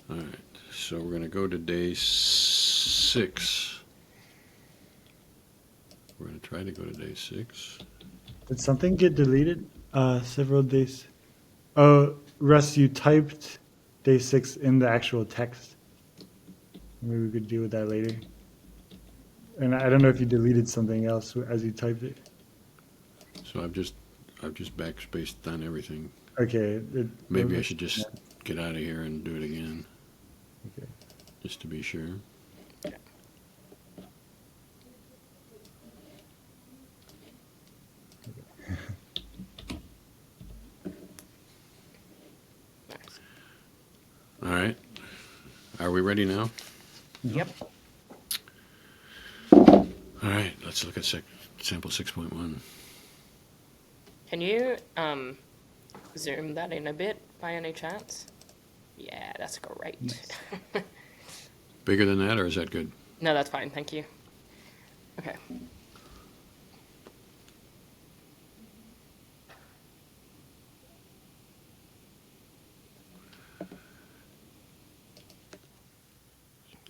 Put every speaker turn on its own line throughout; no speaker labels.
All right, so we're going to go to day 6. We're going to try to go to day 6.
Did something get deleted? Several days. Oh, Russ, you typed day 6 in the actual text. Maybe we could deal with that later. And I don't know if you deleted something else as you typed it.
So I've just backspaced on everything.
Okay.
Maybe I should just get out of here and do it again.
Okay.
Just to be sure. All right. Are we ready now?
Yep.
All right. Let's look at sample 6.1.
Can you zoom that in a bit by any chance? Yeah, that's great.
Nice.
Bigger than that, or is that good?
No, that's fine. Thank you. Okay.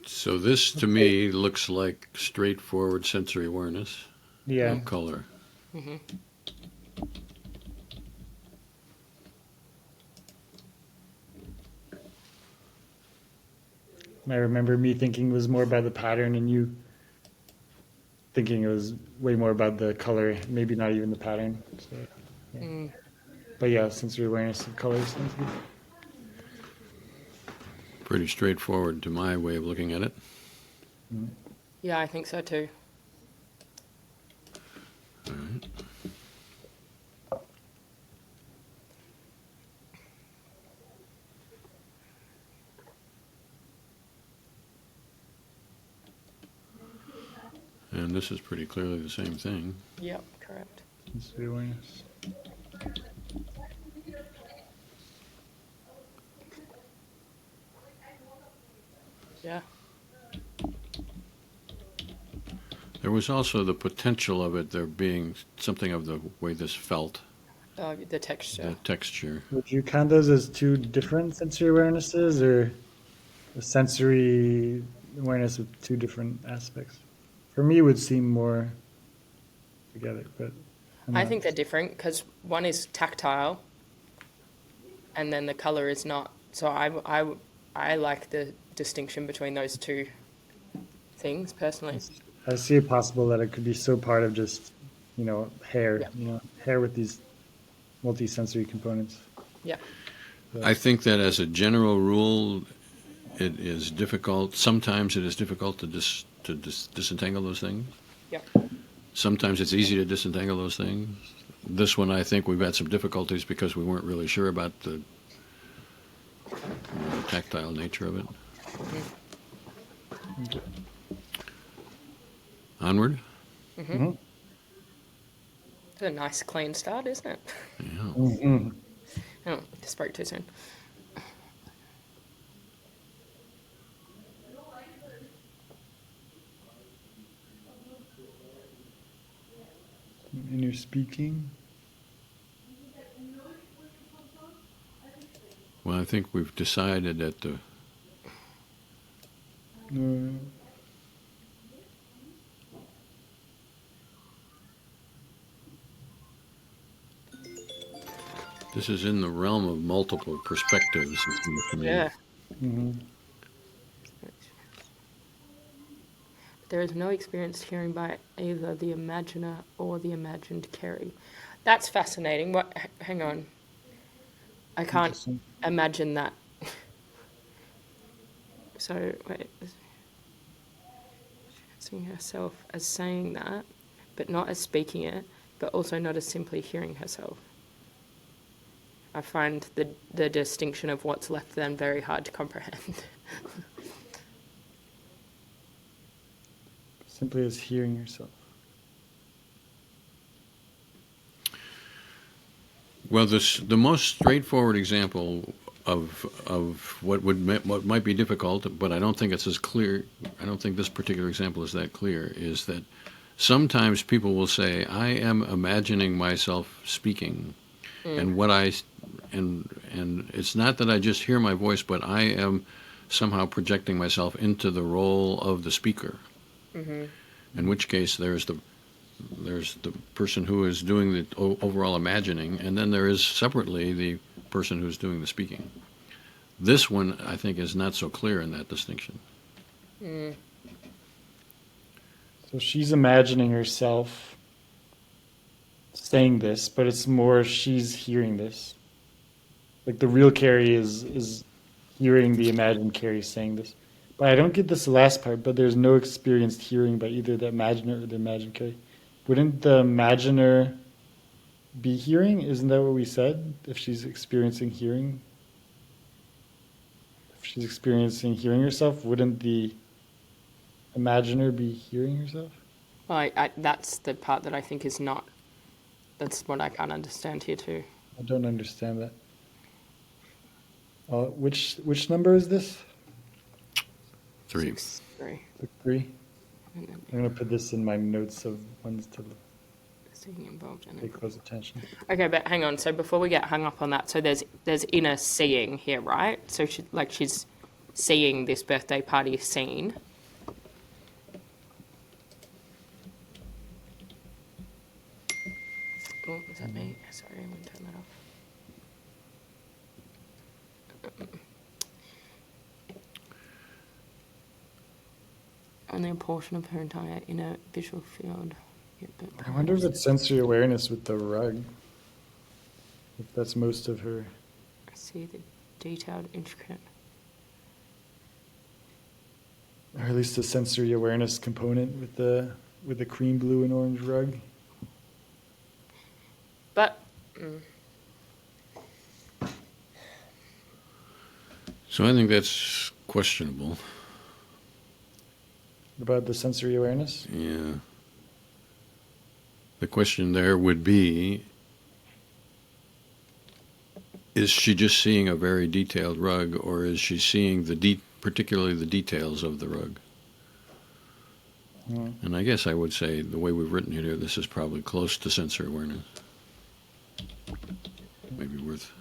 So this, to me, looks like straightforward sensory awareness.
Yeah.
No color.
Mm-hmm.
I remember me thinking it was more about the pattern and you thinking it was way more about the color, maybe not even the pattern. So, yeah. But yeah, sensory awareness of color sounds good.
Pretty straightforward to my way of looking at it.
Yeah, I think so too.
All right. And this is pretty clearly the same thing.
Yep, correct.
Sensory awareness.
Yeah.
There was also the potential of it there being something of the way this felt,
The texture.
the texture.
Would you count those as two different sensory awarenesses or a sensory awareness with two different aspects? For me, it would seem more together, but
I think they're different because one is tactile and then the color is not. So I like the distinction between those two things personally.
I see it possible that it could be so part of just, hair,
Yeah.
Hair with these multi-sensory components.
Yeah.
I think that as a general rule, it is difficult. Sometimes it is difficult to disentangle those things.
Yeah.
Sometimes it's easy to disentangle those things. This one, I think we've had some difficulties because we weren't really sure about the tactile nature of it.
Okay.
Onward?
Mm-hmm.
It's a nice clean start, isn't it?
Yeah.
Mm-hmm.
Oh, spoke too soon.
Inner speaking.
Well, I think we've decided that the this is in the realm of multiple perspectives. It seems to me.
Yeah.
Mm-hmm.
There is no experienced hearing by either the imaginer or the imagined Kerry. That's fascinating. What? Hang on. I can't imagine that. So, wait. Seeing herself as saying that, but not as speaking it, but also not as simply hearing herself. I find the distinction of what's left then very hard to comprehend.
Simply as hearing yourself.
Well, the most straightforward example of what might be difficult, but I don't think it's as clear. I don't think this particular example is that clear. Is that sometimes people will say, "I am imagining myself speaking," and what and it's not that I just hear my voice, but I am somehow projecting myself into the role of the speaker. In which case, there's the person who is doing the overall imagining, and then there is separately the person who's doing the speaking. This one, I think, is not so clear in that distinction.
So she's imagining herself saying this, but it's more she's hearing this. Like the real Kerry is hearing the imagined Kerry saying this. But I don't get this last part, but there's no experienced hearing by either the imaginer or the imagined Kerry. Wouldn't the imaginer be hearing? Isn't that what we said? If she's experiencing hearing? If she's experiencing hearing herself, wouldn't the imaginer be hearing herself?
Well, that's the part that I think is not. That's what I can't understand here too.
I don't understand that. Which number is this?
3.
3.
3?
And then
I'm going to put this in my notes of ones to
seeing involved in
pay
it.
close attention.
Okay, but hang on. So before we get hung up on that, so there's inner seeing here, right? So she's seeing this birthday party scene. Oh, was that me? Sorry, I'm going to turn that off. Only a portion of her entire inner visual field. Yeah, but
I wonder if it's sensory awareness with the rug. If that's most of her.
I see the detailed, intricate.
Or at least the sensory awareness component with the cream blue and orange rug.
But
So I think that's questionable.
About the sensory awareness?
Yeah. The question there would be, is she just seeing a very detailed rug, or is she seeing particularly the details of the rug? And I guess I would say, the way we've written it here, this is probably close to sensory awareness. Maybe worth...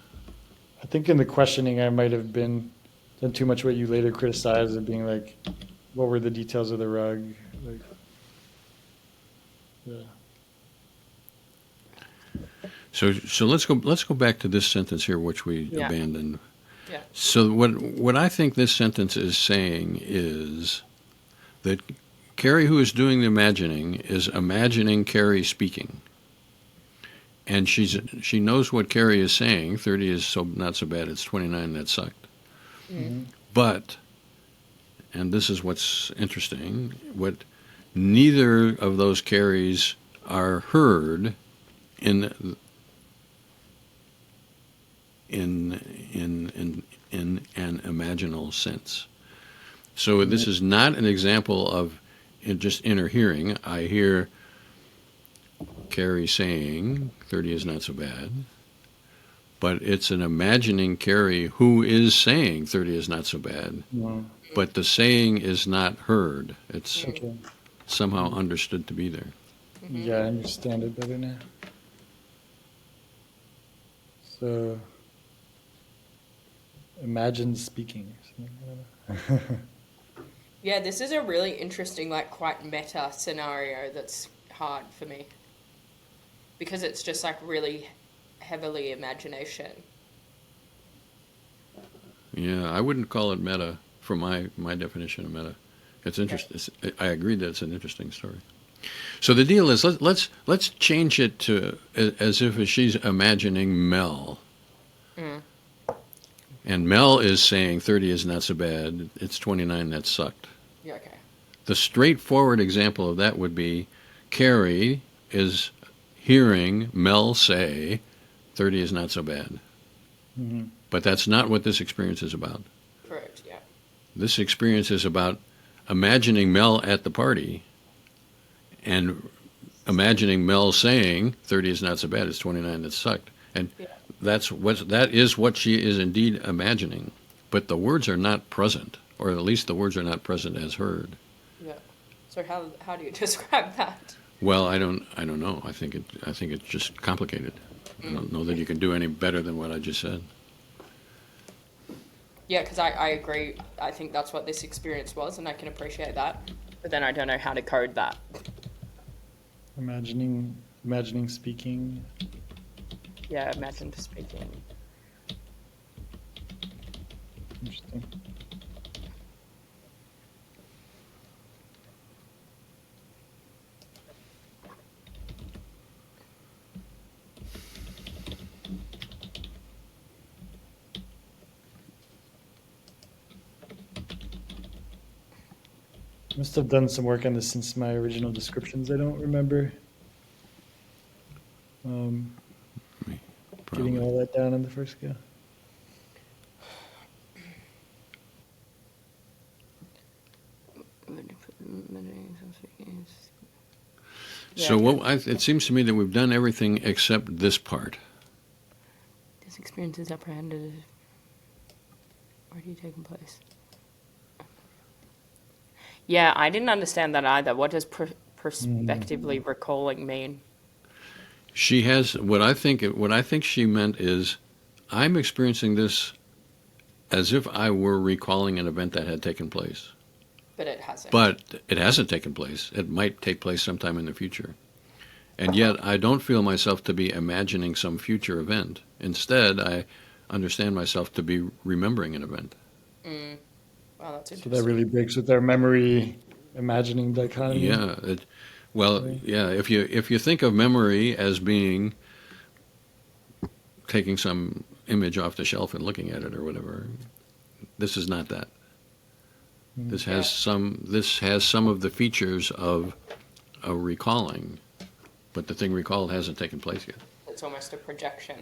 I think in the questioning I might have done too much what you later criticized of being like, what were the details of the rug? Like, yeah.
So let's go back to this sentence here, which we abandoned.
yeah,
So what I think this sentence is saying is that Kerry, who is doing the imagining, is imagining Kerry speaking. And she knows what Kerry is saying. 30 is not so bad. It's 29 that sucked.
Mm-hmm.
But, and this is what's interesting, what neither of those Kerrys are heard in an imaginal sense. So this is not an example of just inner hearing. I hear Kerry saying 30 is not so bad, but it's an imagining Kerry who is saying 30 is not so bad, but the saying is not heard. It's somehow understood to be there.
Yeah, I understand it better now. So, imagine speaking or something. I don't know.
yeah. This is a really interesting, like, quite meta scenario that's hard for me because it's just like really heavily imagination.
Yeah, I wouldn't call it meta from my definition of meta. It's interesting. I agree that it's an interesting story. So the deal is, let's change it to as if she's imagining Mel. And Mel is saying 30 is not so bad, it's 29 that sucked.
Yeah, okay.
The straightforward example of that would be Kerry is hearing Mel say 30 is not so bad. But that's not what this experience is about.
Correct, yeah.
This experience is about imagining Mel at the party and imagining Mel saying 30 is not so bad, it's 29 that sucked. And that is what she is indeed imagining. But the words are not present, or at least the words are not present as heard.
Yeah. So how do you describe that?
Well, I don't know. I think it's just complicated. I don't know that you can do any better than what I just said.
Yeah, because I agree. I think that's what this experience was, and I can appreciate that. But then I don't know how to code that.
Imagining speaking.
Yeah, imagine speaking.
Interesting. Must have done some work on this since my original descriptions. I don't remember
Probably.
getting all that down in the first go.
So it seems to me that we've done everything except this part.
This experience is apprehended. Already taken place. Yeah, I didn't understand that either. What does prospectively recalling mean?
She has what I think she meant is, I'm experiencing this as if I were recalling an event that had taken place.
But it hasn't.
But it hasn't taken place. It might take place sometime in the future. And yet I don't feel myself to be imagining some future event. Instead, I understand myself to be remembering an event.
Wow, that's
So
interesting.
that really breaks with our memory imagining dichotomy.
Yeah. Yeah. If you think of memory as being taking some image off the shelf and looking at it or whatever, this is not that. This has some of the features of a recalling, but the thing recalled hasn't taken place yet.
It's almost a projection.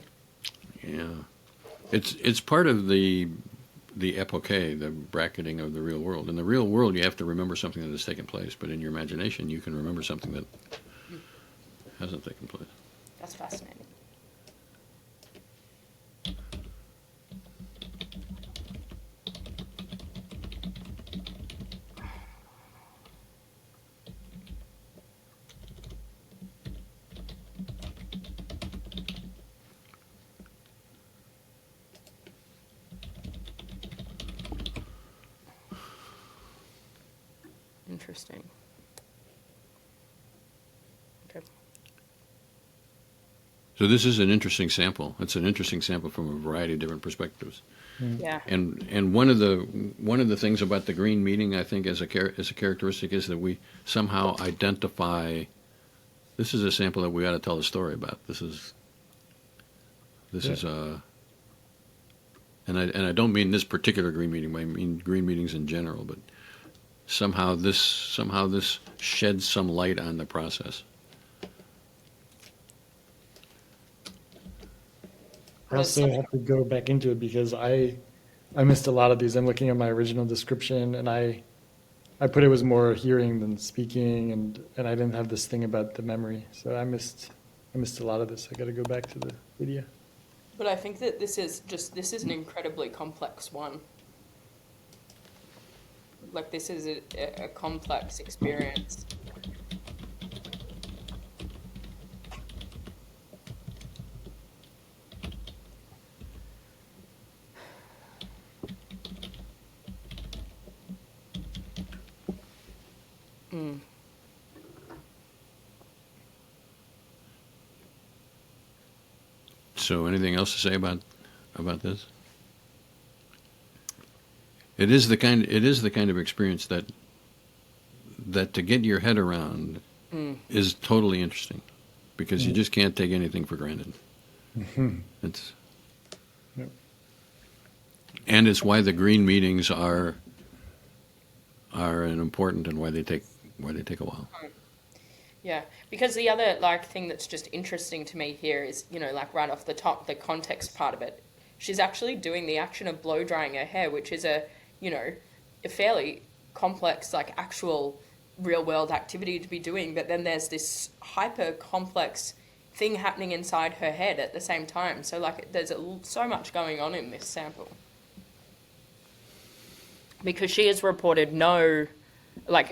Yeah, it's part of the epoche, the bracketing of the real world. In the real world, you have to remember something that has taken place, but in your imagination, you can remember something that hasn't taken place.
That's fascinating. Interesting. Okay.
So this is an interesting sample. It's an interesting sample from a variety of different perspectives.
Yeah.
And one of the things about the green meeting, I think, as a characteristic, is that we somehow identify. This is a sample that we ought to tell a story about. This is and I don't mean this particular green meeting. I mean green meetings in general. But somehow this sheds some light on the process.
I also have to go back into it because I missed a lot of these. I'm looking at my original description, and I put it was more hearing than speaking, and I didn't have this thing about the memory, so I missed a lot of this. I got to go back to the video.
But I think that this is an incredibly complex one. Like, this is a complex experience.
So, anything else to say about this? It is the kind of experience that to get your head around is totally interesting, because you just can't take anything for granted. It's
Yep.
and it's why the green meetings are an important, and why they take a while.
Yeah, because the other thing that's just interesting to me here is, right off the top, the context part of it. She's actually doing the action of blow drying her hair, which is a fairly complex, actual real world activity to be doing. But then there's this hyper complex thing happening inside her head at the same time. So there's so much going on in this sample. Because she has reported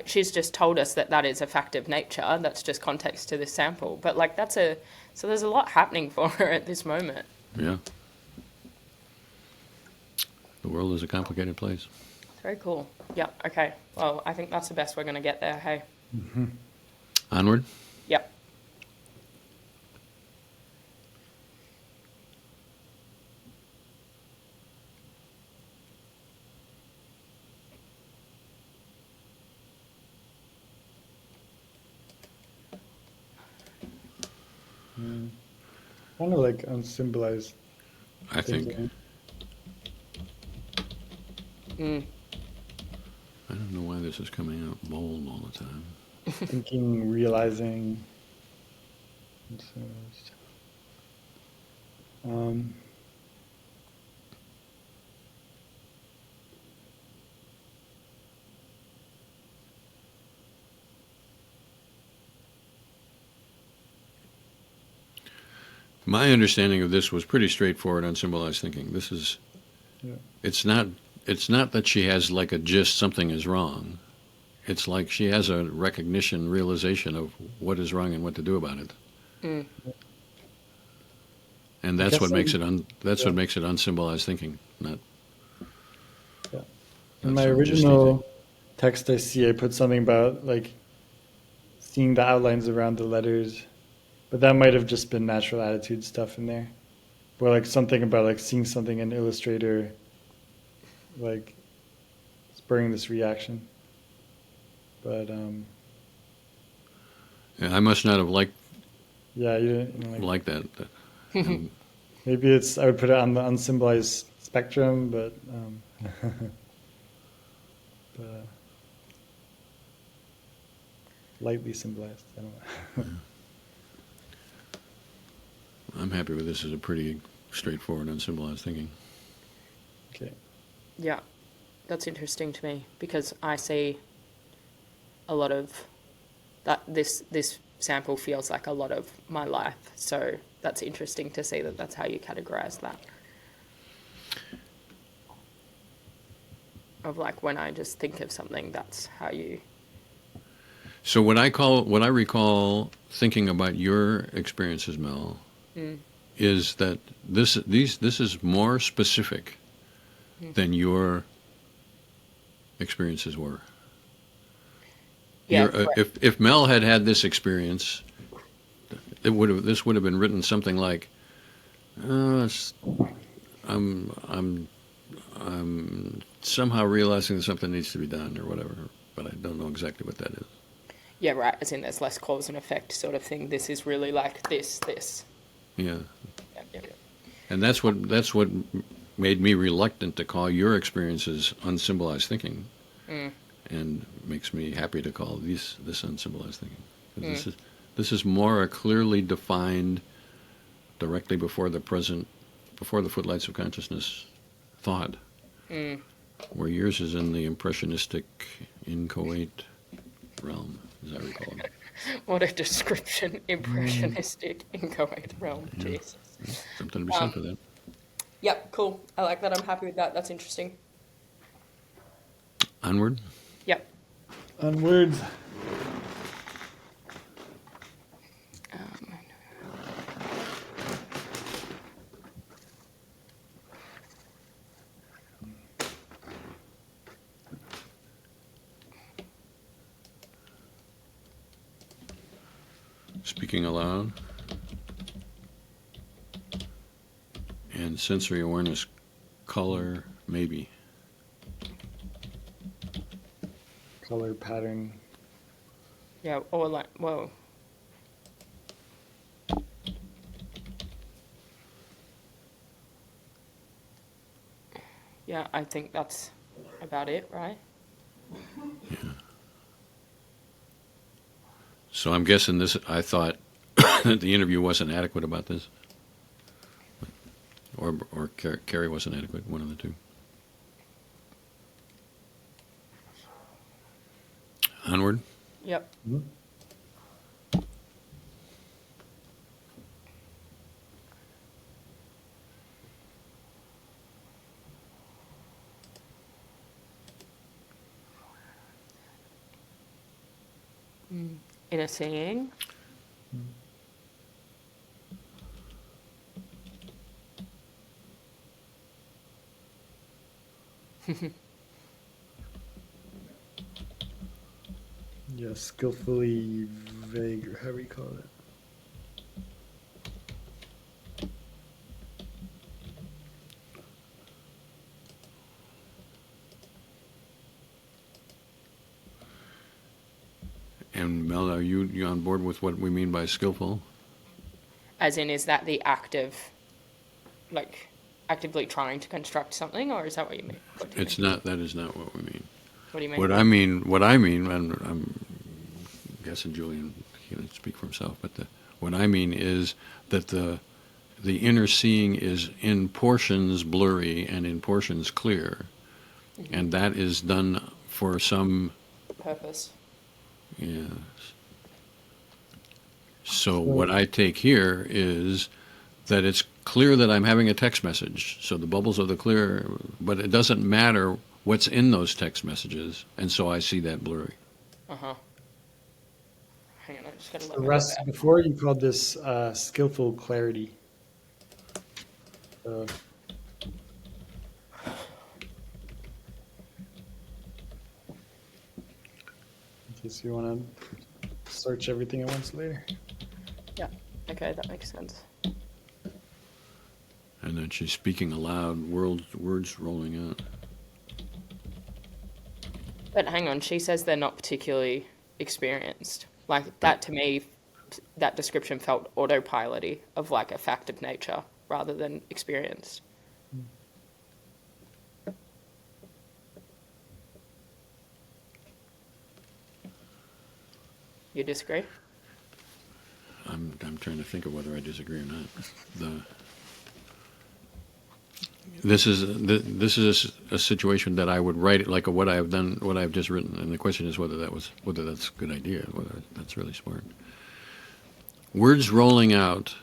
she's just told us that is a fact of nature. That's just context to this sample. But so there's a lot happening for her at this moment.
Yeah. world is a complicated place.
Very cool. Yeah, okay. Well, I think that's the best we're going to get there, hey?
Onward.
Yep.
Kind of like unsymbolized
I think.
thinking.
I don't know why this is coming out bold all the time.
Thinking, realizing. Unsymbolized. Um,
My understanding of this was pretty straightforward on symbolized thinking. This is,
yeah.
it's not that she has like a gist something is wrong. It's like she has a recognition, realization of what is wrong and what to do about it. And that's what makes it what makes it unsymbolized thinking, not.
Yeah.
Not
In my
some
original text, I put something about like seeing the outlines around the letters, but that might have just been natural attitude stuff in there, or like something about like seeing something in Illustrator, like spurring this reaction. But
Yeah, I must not have liked
yeah, you didn't like
that.
maybe it's I would put it on the unsymbolized spectrum, but but lightly symbolized. I don't know.
I'm happy with this as a pretty straightforward unsymbolized thinking.
Okay.
Yeah, that's interesting to me because I see a lot of that. This sample feels like a lot of my life, so that's interesting to see that that's how you categorize that. Of like when I just think of something, that's how you.
So what I recall thinking about your experiences, Mel, is that this is more specific than your experiences were.
Yeah.
If Mel had this experience, this would have been written something like, I'm somehow realizing that something needs to be done or whatever, but I don't know exactly what that is.
Yeah, right. As in, there's less cause and effect sort of thing. This is really like this.
Yeah.
Yeah.
And that's what made me reluctant to call your experiences unsymbolized thinking, and makes me happy to call this unsymbolized thinking. 'Cause this is more a clearly defined, directly before the footlights of consciousness thought, where yours is in the impressionistic, inchoate realm, as I recall.
What a description! Impressionistic, inchoate realm. Jesus.
Something to be said for that.
Yep. Cool. I like that. I'm happy with that. That's interesting.
Onward.
Yep.
Onwards.
Speaking aloud. And sensory awareness, color, maybe.
Color pattern.
Yeah. Or like, whoa. Yeah, I think that's about it, right?
Yeah. So I'm guessing this. I thought that the interview wasn't adequate about this, or Kerry wasn't adequate. One of the two. Onward.
Yep. In a seeing.
Yeah, skillfully vague, or however you call it.
And Mel, are you on board with what we mean by skillful?
As in, is that the act of, like, actively trying to construct something, or is that what you mean? What do you
It's
mean?
not. That is not what we mean.
What do you mean?
What I mean, and I'm guessing Julian can speak for himself, but what I mean is that the inner seeing is in portions blurry and in portions clear, and that is done for some.
Purpose.
Yes. So what I take here is that it's clear that I'm having a text message. So the bubbles are the clear, but it doesn't matter what's in those text messages, and so I see that blurry.
Uh-huh. Hang on, I just gotta
So
let my
Russ,
out.
before you called this skillful clarity. So, in case you want to search everything at once later.
Yeah. Okay, that makes sense.
And then she's speaking aloud, words rolling out.
But hang on, she says they're not particularly experienced. Like, that to me, that description felt autopilot-y, of like a fact of nature rather than experienced. You disagree?
I'm trying to think of whether I disagree or not. This is a situation that I would write it like what I have done, what I've just written, and the question is whether that's a good idea, whether that's really smart. Words rolling out.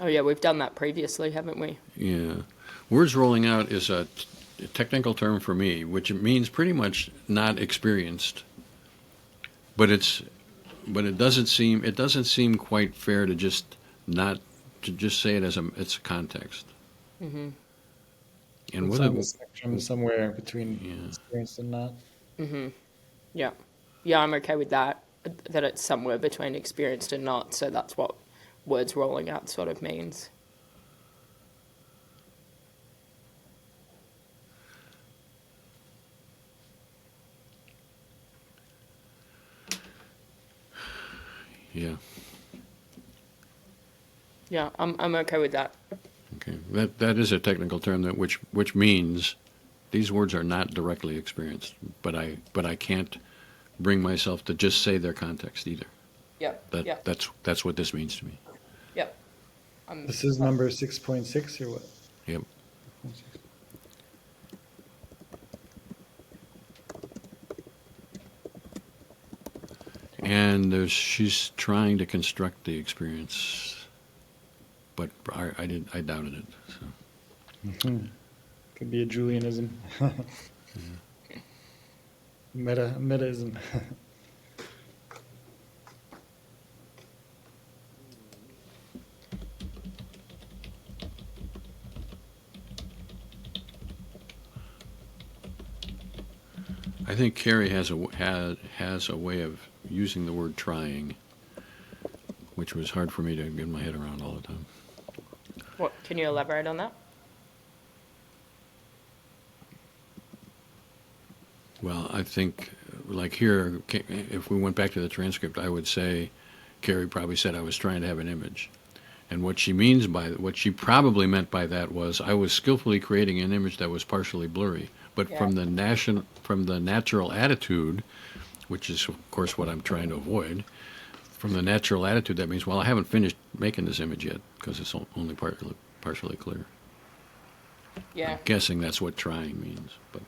Oh yeah, we've done that previously, haven't we?
Yeah, words rolling out is a technical term for me, which means pretty much not experienced. But it doesn't seem quite fair to just say it as it's a context.
Mm-hmm.
And
It's
whether
on the spectrum somewhere between
Yeah.
experienced and not.
Yeah. Yeah, I'm okay with that. That it's somewhere between experienced and not, so that's what words rolling out sort of means.
yeah,
Yeah, I'm okay with that.
okay, that is a technical term which means these words are not directly experienced, but I can't bring myself to just say their context either.
Yep.
That's what this means to me.
Yep.
This is number 6.6 or what?
Yep. And she's trying to construct the experience, but I doubted it. So.
Could be a Julianism. Metaism.
I think Kerry has a way of using the word trying, which was hard for me to get my head around all the time.
What? Can you elaborate on that?
Well, I think, like here, if we went back to the transcript, I would say Kerry probably said I was trying to have an image. And what she probably meant by that was I was skillfully creating an image that was partially blurry. But
Yeah.
from the natural attitude, which is of course what I'm trying to avoid, from the natural attitude, that means, well, I haven't finished making this image yet because it's only partially clear.
Yeah.
I'm guessing that's what trying means. But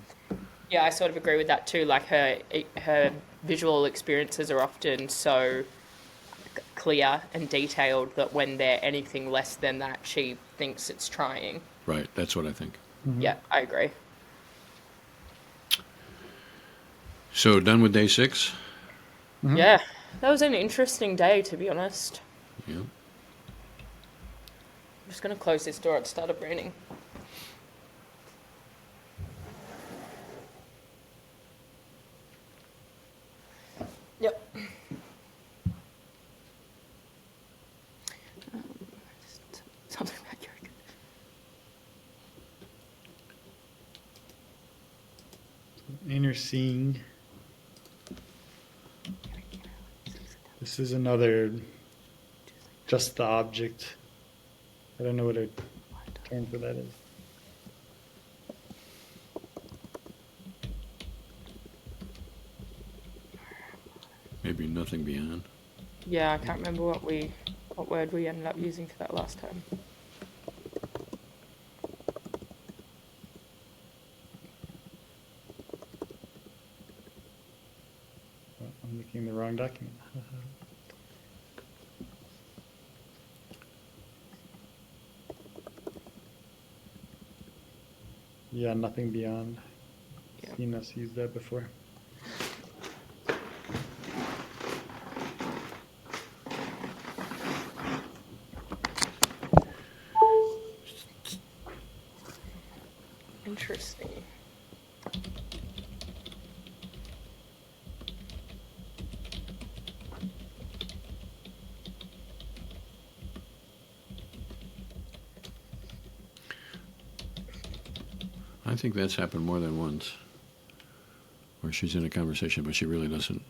Yeah, I sort of agree with that too. Like her visual experiences are often so clear and detailed that when they're anything less than that, she thinks it's trying.
right, that's what I think.
Yeah, I agree.
So done with day 6?
Yeah, that was an interesting day, to be honest.
Yeah.
I'm just going to close this door. It started raining. Yep. Something about yogurt.
Inner seeing. This is another just the object. I don't know what a term for that is.
Maybe nothing beyond.
Yeah, I can't remember what word we ended up using for that last time.
Oh, I'm looking in the wrong document. Yeah, nothing beyond.
Yeah.
Seen us use that before.
Interesting.
I think that's happened more than once, where she's in a conversation, but she really doesn't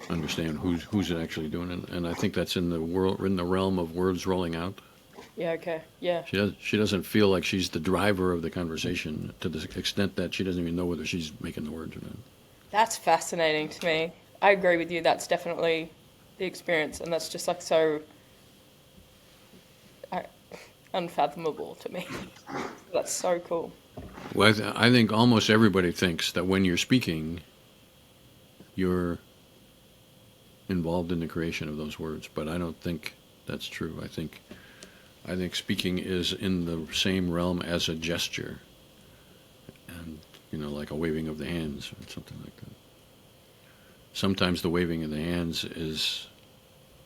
understand who's actually doing it. And I think that's in the realm of words rolling out.
Yeah, okay. Yeah.
She doesn't feel like she's the driver of the conversation to the extent that she doesn't even know whether she's making the words or not.
That's fascinating to me. I agree with you. That's definitely the experience, and that's just like so unfathomable to me. That's so cool.
Well, I think almost everybody thinks that when you're speaking, you're involved in the creation of those words, but I don't think that's true. I think speaking is in the same realm as a gesture, and like a waving of the hands or something like that. Sometimes the waving of the hands is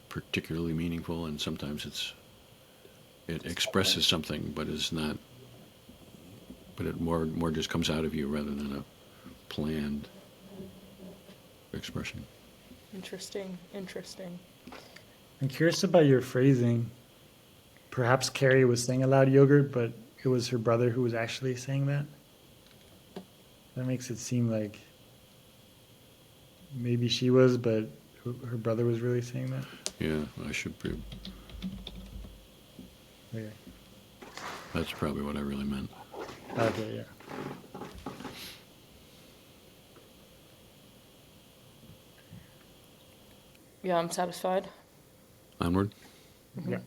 particularly meaningful, and sometimes it expresses something, but is not. But it more just comes out of you rather than a planned expression.
Interesting.
I'm curious about your phrasing. Perhaps Kerry was saying aloud yogurt, but it was her brother who was actually saying that. That makes it seem like maybe she was, but her brother was really saying that.
Yeah, I should be.
Okay.
That's probably what I really meant.
Okay, yeah.
Yeah, I'm satisfied.
Onward.
Yeah.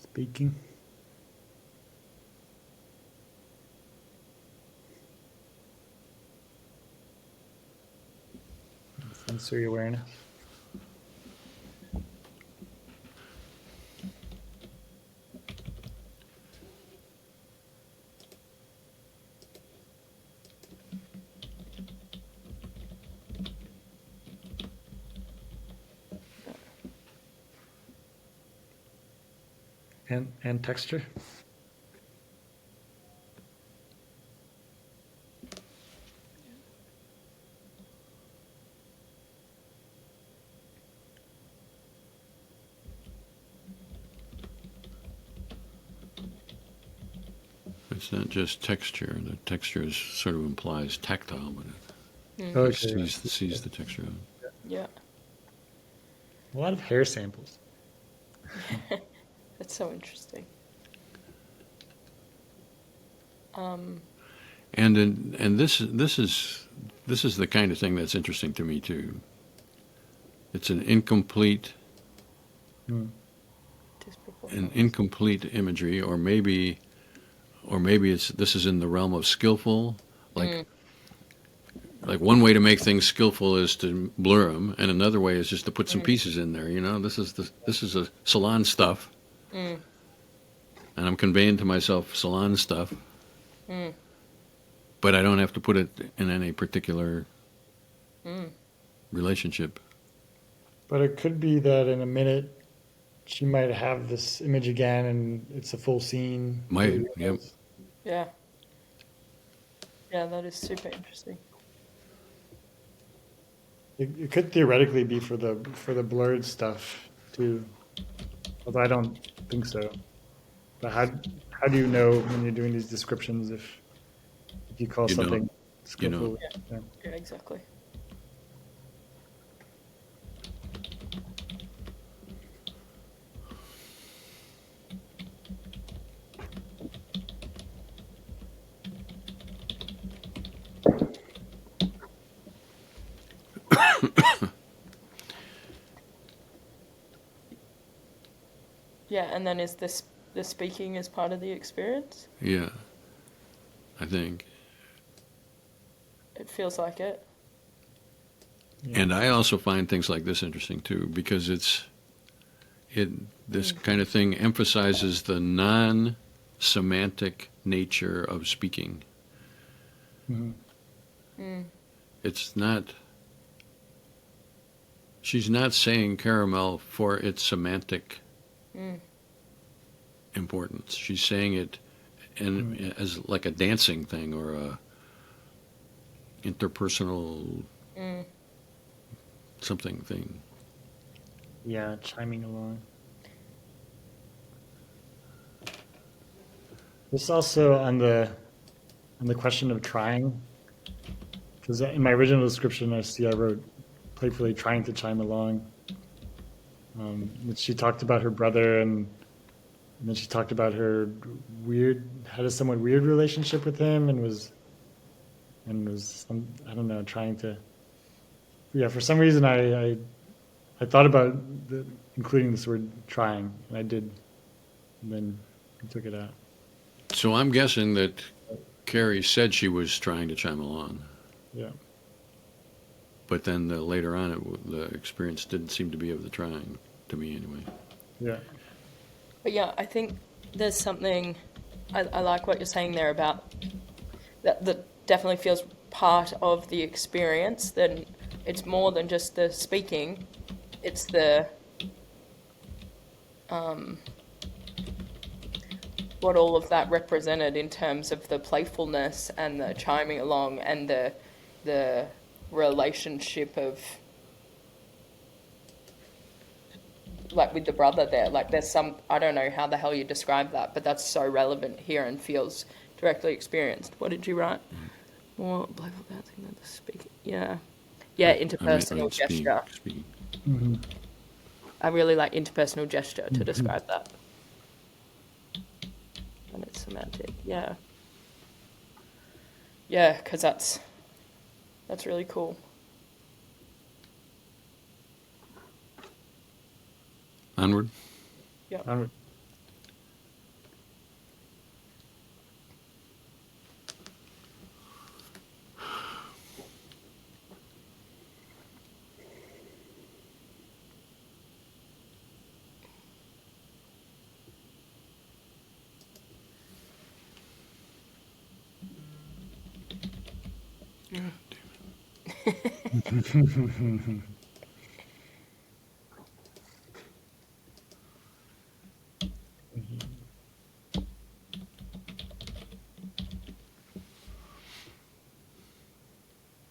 Speaking. Sensory awareness. And texture.
It's not just texture. The texture sort of implies tactile, but it
Okay.
sees the texture of it.
Yeah.
A lot of hair samples.
That's so interesting.
And this is the kind of thing that's interesting to me too. It's an incomplete imagery, or maybe this is in the realm of skillful. Like one way to make things skillful is to blur them, and another way is just to put some pieces in there. This is a salon stuff, and I'm conveying to myself salon stuff, but I don't have to put it in any particular relationship.
But it could be that in a minute she might have this image again and it's a full scene.
Might,
Who
yep.
knows?
Yeah. Yeah, that is super interesting.
It could theoretically be for the blurred stuff too, although I don't think so. But how do you know when you're doing these descriptions if you call
You don't.
something
You don't.
skillful?
Yeah.
Yeah.
Yeah, exactly. Yeah, and then is this the speaking as part of the experience?
Yeah, I think.
It feels like it.
Yeah.
And I also find things like this interesting too, because this kind of thing emphasizes the non-semantic nature of speaking.
Mhm.
Mm.
It's not. She's not saying caramel for its semantic
Mm.
importance. She's saying it as like a dancing thing or a interpersonal
Mm.
something thing.
Yeah, chiming along. This also on the question of trying, because in my original description, I wrote playfully trying to chime along. But she talked about her brother, and then she talked about her had a somewhat weird relationship with him, and was I don't know, trying to. Yeah, for some reason I thought about including this word trying, and I did, and then I took it out.
So I'm guessing that Kerry said she was trying to chime along,
Yeah.
but then later on, the experience didn't seem to be of the trying, to me anyway.
Yeah.
But yeah, I think there's something I like what you're saying there about that definitely feels part of the experience. Then it's more than just the speaking; it's the what all of that represented in terms of the playfulness and the chiming along and the relationship of like with the brother there. Like there's some I don't know how the hell you describe that, but that's so relevant here and feels directly experienced. What did you write? More playful dancing than the speaking. Yeah. Yeah, interpersonal gesture.
Speaking.
Mm-hmm.
I really like interpersonal gesture to describe that. And it's semantic. Yeah. Yeah, because that's really cool.
Onward.
Yeah.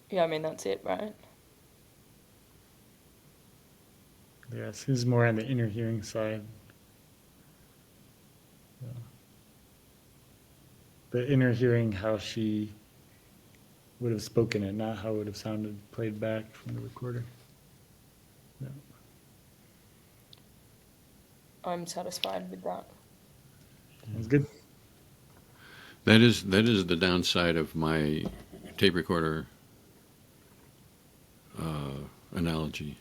Yeah, I mean that's it, right?
Yeah, this is more on the inner hearing side. Yeah. The inner hearing, how she would have spoken it, not how it would have sounded played back from the recorder. Yeah.
I'm satisfied with that.
Sounds good.
That is the downside of my tape recorder analogy,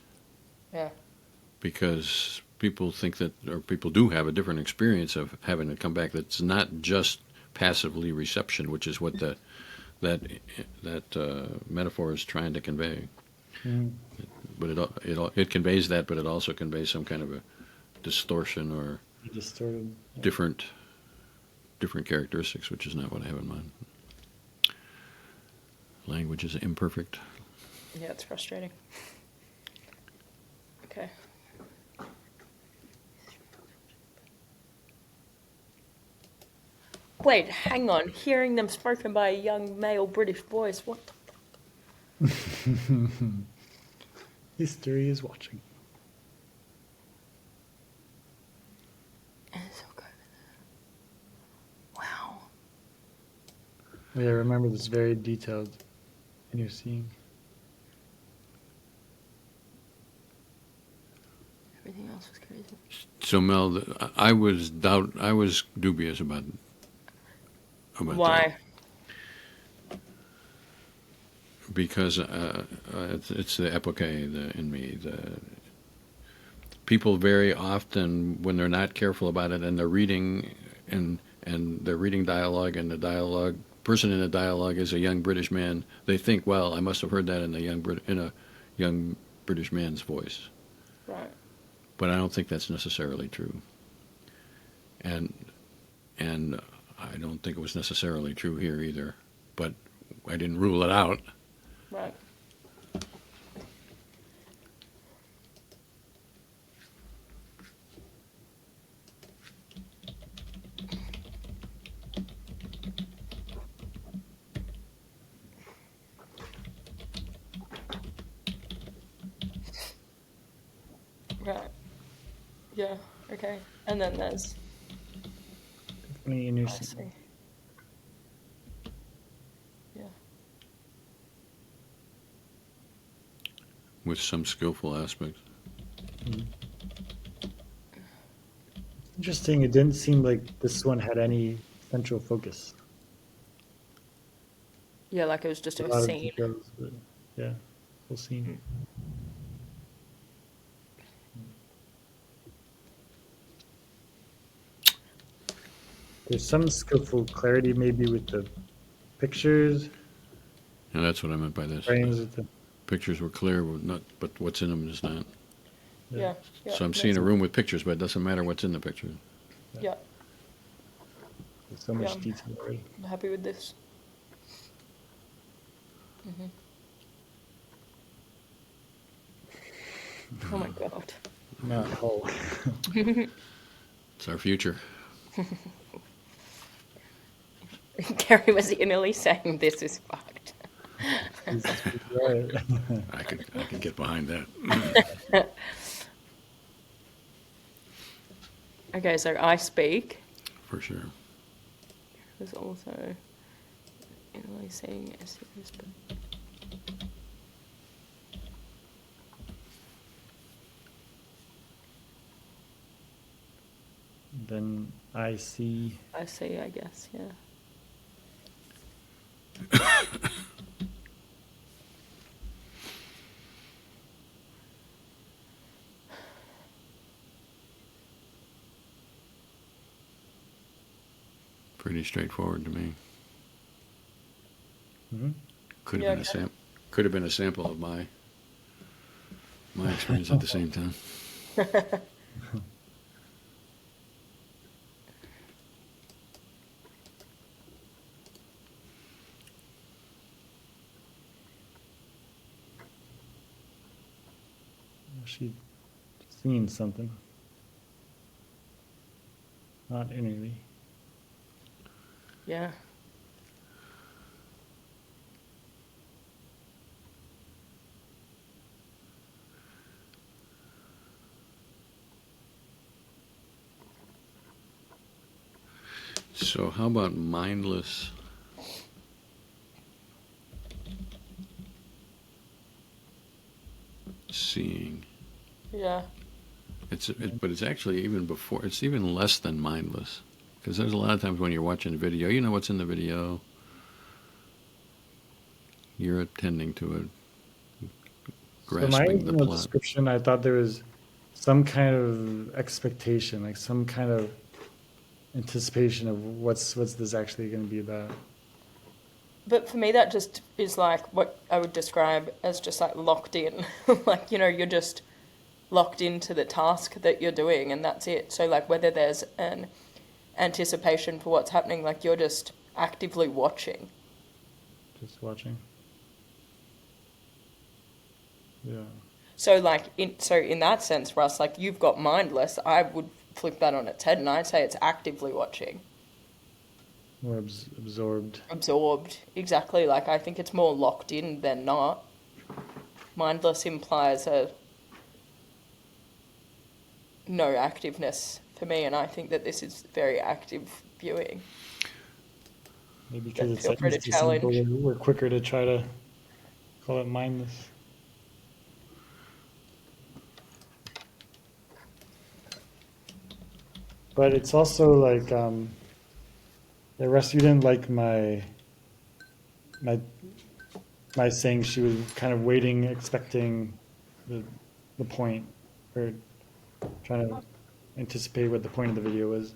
Yeah.
because people think that, or people do have a different experience of having it come back. That's not just passively reception, which is what that metaphor is trying to convey.
Mm.
But it conveys that, but it also conveys some kind of a distortion or
Distorted. Yeah.
different characteristics, which is not what I have in mind. Language is imperfect.
Yeah, it's frustrating. Okay. Wait, hang on. Hearing them spoken by a young male British voice. What the
History is watching.
It's okay. Wow.
Yeah, remember this very detailed in your seeing.
Everything else was crazy.
So Mel, I was dubious about
Why?
that because it's the epoche in me. The people very often, when they're not careful about it, and they're reading and they're reading dialogue, and the dialogue person in the dialogue is a young British man, they think, well, I must have heard that in a young British man's voice.
Right.
But I don't think that's necessarily true. And I don't think it was necessarily true here either. But I didn't rule it out.
Right. Right. Yeah. Okay. And then there's.
Definitely in your
I
seeing.
see. Yeah.
With some skillful aspects.
Interesting. It didn't seem like this one had any central focus.
Yeah, like it was just
A
a
lot of
scene.
details, but yeah, whole scene. There's some skillful clarity maybe with the pictures,
And that's what I meant by this.
frames with the
Pictures were clear, but what's in them is not.
Yeah. Yeah.
So I'm seeing a room with pictures, but it doesn't matter what's in the picture.
Yeah.
there's so much
Yeah.
detail already.
I'm happy with this. Oh my god.
Not whole.
It's our future.
Kerry was innerly saying this is fucked.
Right.
I could get behind that.
Okay, so I speak.
For sure.
There's also innerly saying SES, but
Then I see.
I see, I guess, yeah.
Pretty straightforward to me.
Mhm.
Could have
Yeah,
been a
okay.
could have been a sample of my experience at the same time.
She's seeing something. Not innerly.
Yeah.
So how about mindless seeing?
Yeah.
But it's actually even before. It's even less than mindless, because there's a lot of times when you're watching a video, you know what's in the video. You're attending to it,
So my
grasping the
original
plot.
description, I thought there was some kind of expectation, like some kind of anticipation of what's this actually going to be about.
But for me, that just is like what I would describe as just like locked in. Like, you know, you're just locked into the task that you're doing and that's it. So, like, whether there's an anticipation for what's happening, like, you're just actively watching.
Just watching. Yeah.
So like in that sense, Russ, like you've got mindless. I would flip that on its head, and I'd say it's actively watching,
Or absorbed.
absorbed. Exactly. Like I think it's more locked in than not. Mindless implies a no activeness for me, and I think that this is very active viewing.
Maybe because
Yeah,
it's
feel
that
free to
easy symbol,
challenge.
we're quicker to try to call it mindless. But it's also like, the rest you didn't like my my saying she was kind of waiting, expecting the point, or trying to anticipate what the point of the video was.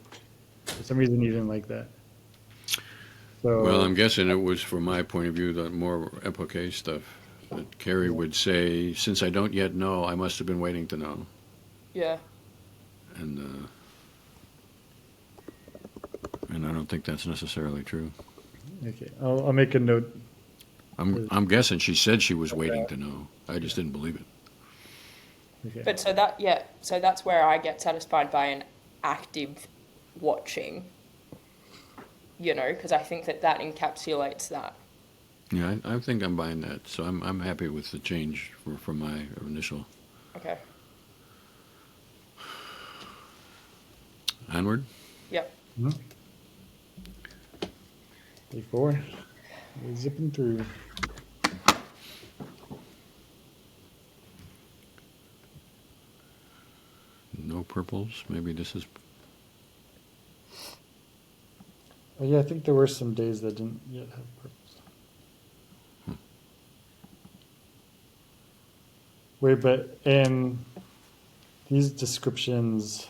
For some reason, you didn't like that.
Well, I'm
So
guessing it was from my point of view the more epoche stuff that Kerry would say, since I don't yet know, I must have been waiting to know.
Yeah.
And and I don't think that's necessarily true.
okay, I'll make a note.
I'm guessing she said she was waiting to know. I just didn't believe it.
Okay.
But so that's where I get satisfied by an active watching. You know, because I think that that encapsulates that.
Yeah, I think I'm buying that. So I'm happy with the change from my initial.
Okay.
Onward.
Yep.
Mhm. Day 4. We're zipping through.
No purples. Maybe this is.
Oh yeah, I think there were some days that didn't yet have purpose. Wait, but in these descriptions,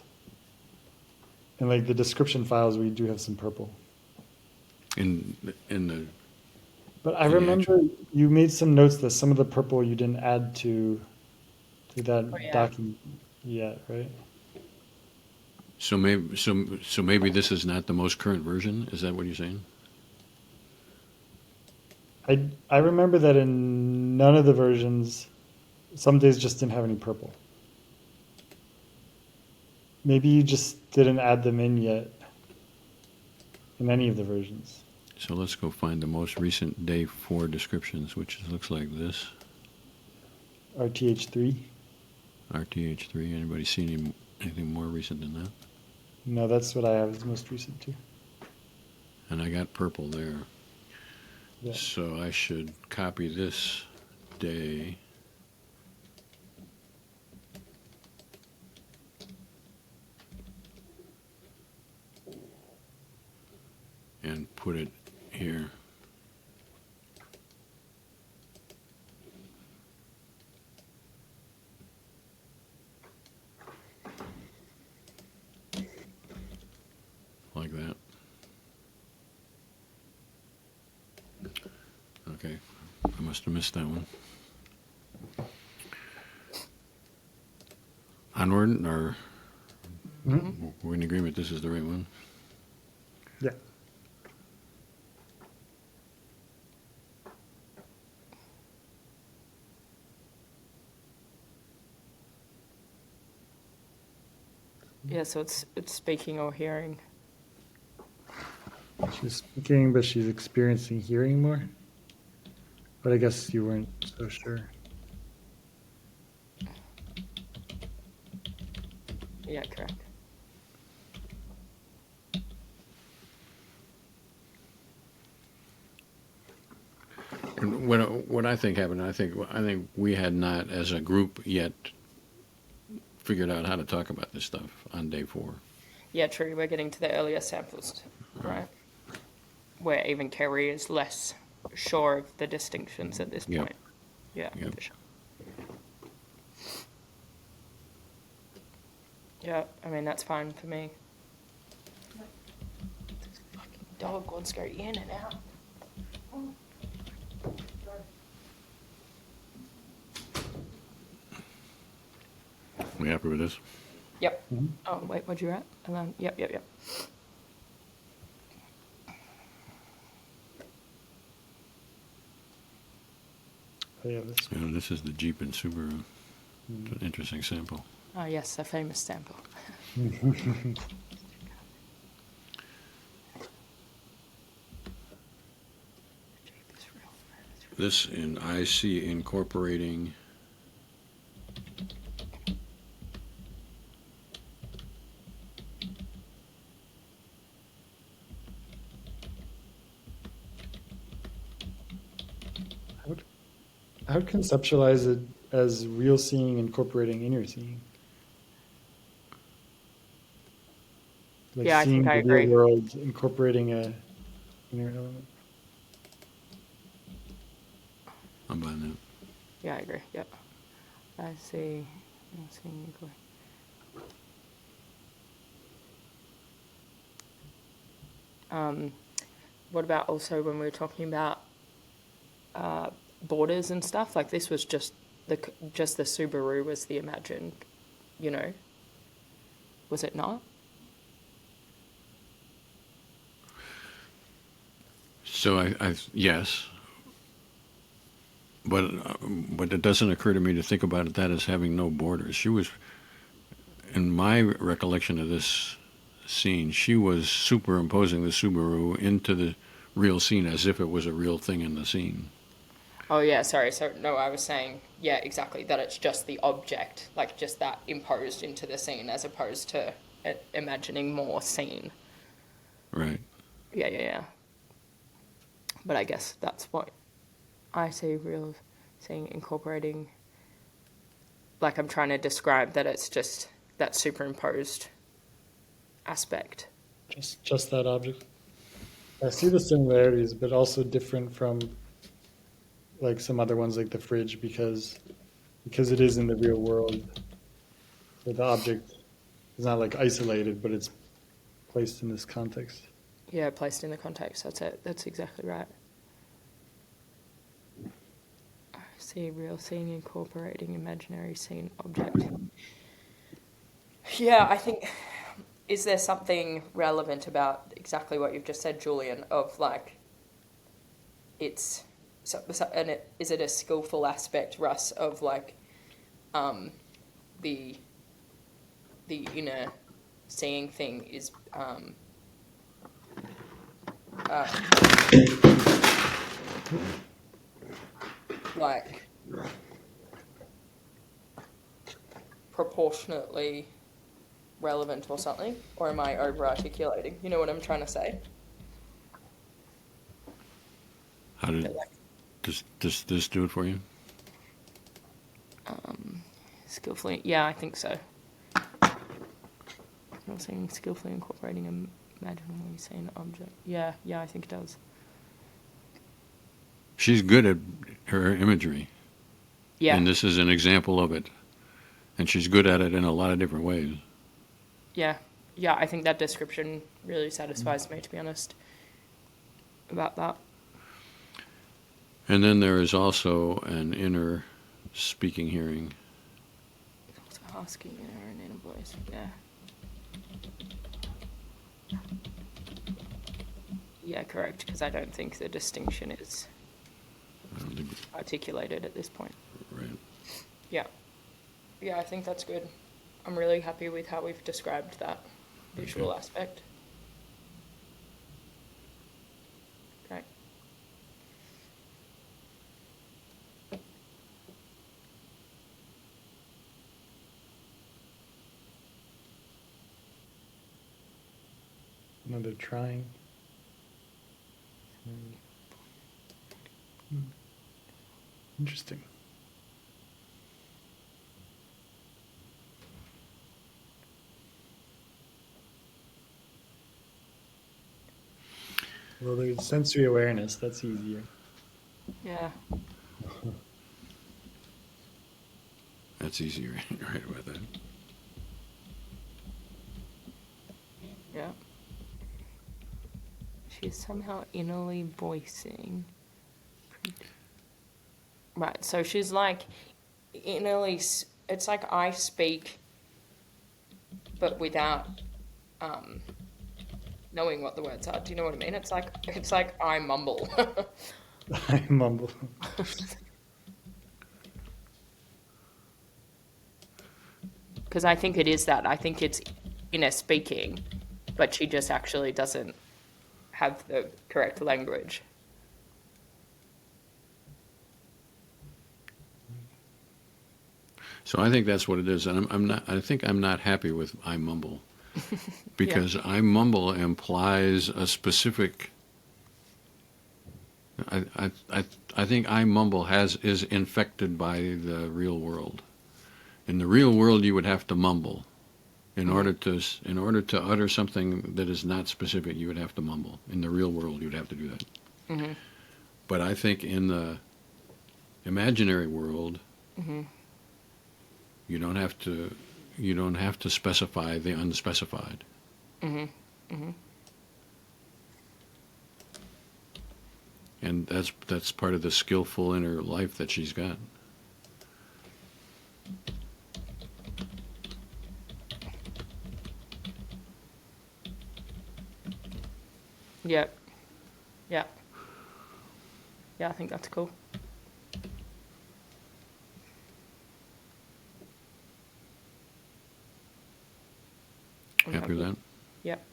in like the description files, we do have some purple.
in the
But I
In the
remember you made some notes that some of the purple you didn't add to that
Oh, yeah.
document yet, right?
so maybe this is not the most current version. Is that what you're saying?
I remember that in none of the versions, some days just didn't have any purple. Maybe you just didn't add them in yet in any of the versions.
So let's go find the most recent day 4 descriptions, which looks like this.
RTH3.
RTH3. Anybody seen anything more recent than that?
No, that's what I have as most recent too.
And I got purple there.
Yeah.
So I should copy this day. And put it here. Like that. Okay, I must have missed that one. Onward, or
Mhm.
we're in agreement this is the right one?
Yeah.
Yeah, so it's speaking or hearing.
She's speaking, but she's experiencing hearing more. But I guess you weren't so sure.
Yeah, correct.
And what I think happened, I think we had not, as a group, yet figured out how to talk about this stuff on day 4.
Yeah, true. We're getting to the earlier samples, right? Where even Kerry is less sure of the distinctions at this
Yep.
point. Yeah,
Yep.
for sure. Yeah, I mean, that's fine for me. This fucking dog wants to go in and out.
We happy with this?
Yep.
Mhm.
Oh, wait, what'd you write? Yep.
Oh, yeah, this.
Yeah, this is the Jeep and Subaru. It's an interesting sample.
Oh, yes, a famous sample.
This in I see incorporating
I would conceptualize it as real seeing incorporating inner seeing. Like
Yeah, I
seeing
think I
the real
agree.
world incorporating a inner element.
I'm buying that.
Yeah, I agree. Yep. I see. What about also when we were talking about borders and stuff? Like this was just the Subaru was the imagined, you know, was it not?
So I yes, but it doesn't occur to me to think about that as having no borders. She was, in my recollection of this scene, she was superimposing the Subaru into the real scene as if it was a real thing in the scene.
Oh yeah, sorry. So no, I was saying yeah, exactly that it's just the object, like just that imposed into the scene, as opposed to imagining more scene.
Right.
Yeah. But I guess that's what I see real seeing incorporating. Like I'm trying to describe that it's just that superimposed aspect.
Just that object. I see the similarities, but also different from like some other ones like the fridge because it is in the real world. So the object is not like isolated, but it's placed in this context.
Yeah, placed in the context. That's it. That's exactly right. I see real scene incorporating imaginary scene object. Yeah, I think. Is there something relevant about exactly what you've just said, Julian? Of like, it's is it a skillful aspect, Russ, of like, the inner seeing thing is like proportionately relevant or something, or am I over articulating? You know what I'm trying to say?
How did does this do it for you?
Skillfully, yeah, I think so. Not saying skillfully incorporating an imaginary scene object. Yeah, I think it does.
She's good at her imagery,
Yeah,
and this is an example of it. And she's good at it in a lot of different ways.
yeah. I think that description really satisfies me, to be honest, about that.
And then there is also an inner speaking hearing.
So asking in her own inner voice, yeah. Yeah, correct, because I don't think the distinction is
I don't think,
articulated at this point.
right.
Yeah, I think that's good. I'm really happy with how we've described that visual aspect. Great.
Another trying. Interesting. Well, there's sensory awareness. That's easier.
Yeah.
That's easier. You're right about that.
Yeah. She's somehow innerly voicing. Right, so she's like innerly. It's like I speak, but without knowing what the words are. Do you know what I mean? It's like I mumble.
I mumble.
Because I think it is that. I think it's inner speaking, but she just actually doesn't have the correct language.
So I think that's what it is, and I'm not. I think I'm not happy with I mumble, because I mumble implies a specific. I think I mumble is infected by the real world. In the real world, you would have to mumble, in order to utter something that is not specific. You would have to mumble. In the real world, you'd have to do that.
Mm-hmm.
But I think in the imaginary world,
Mm-hmm.
you don't have to. You don't have to specify the unspecified.
Mm-hmm. Mm-hmm.
And that's part of the skillful inner life that she's got.
Yep. Yeah. Yeah, I think that's cool. I'm
Happy with that?
Yep.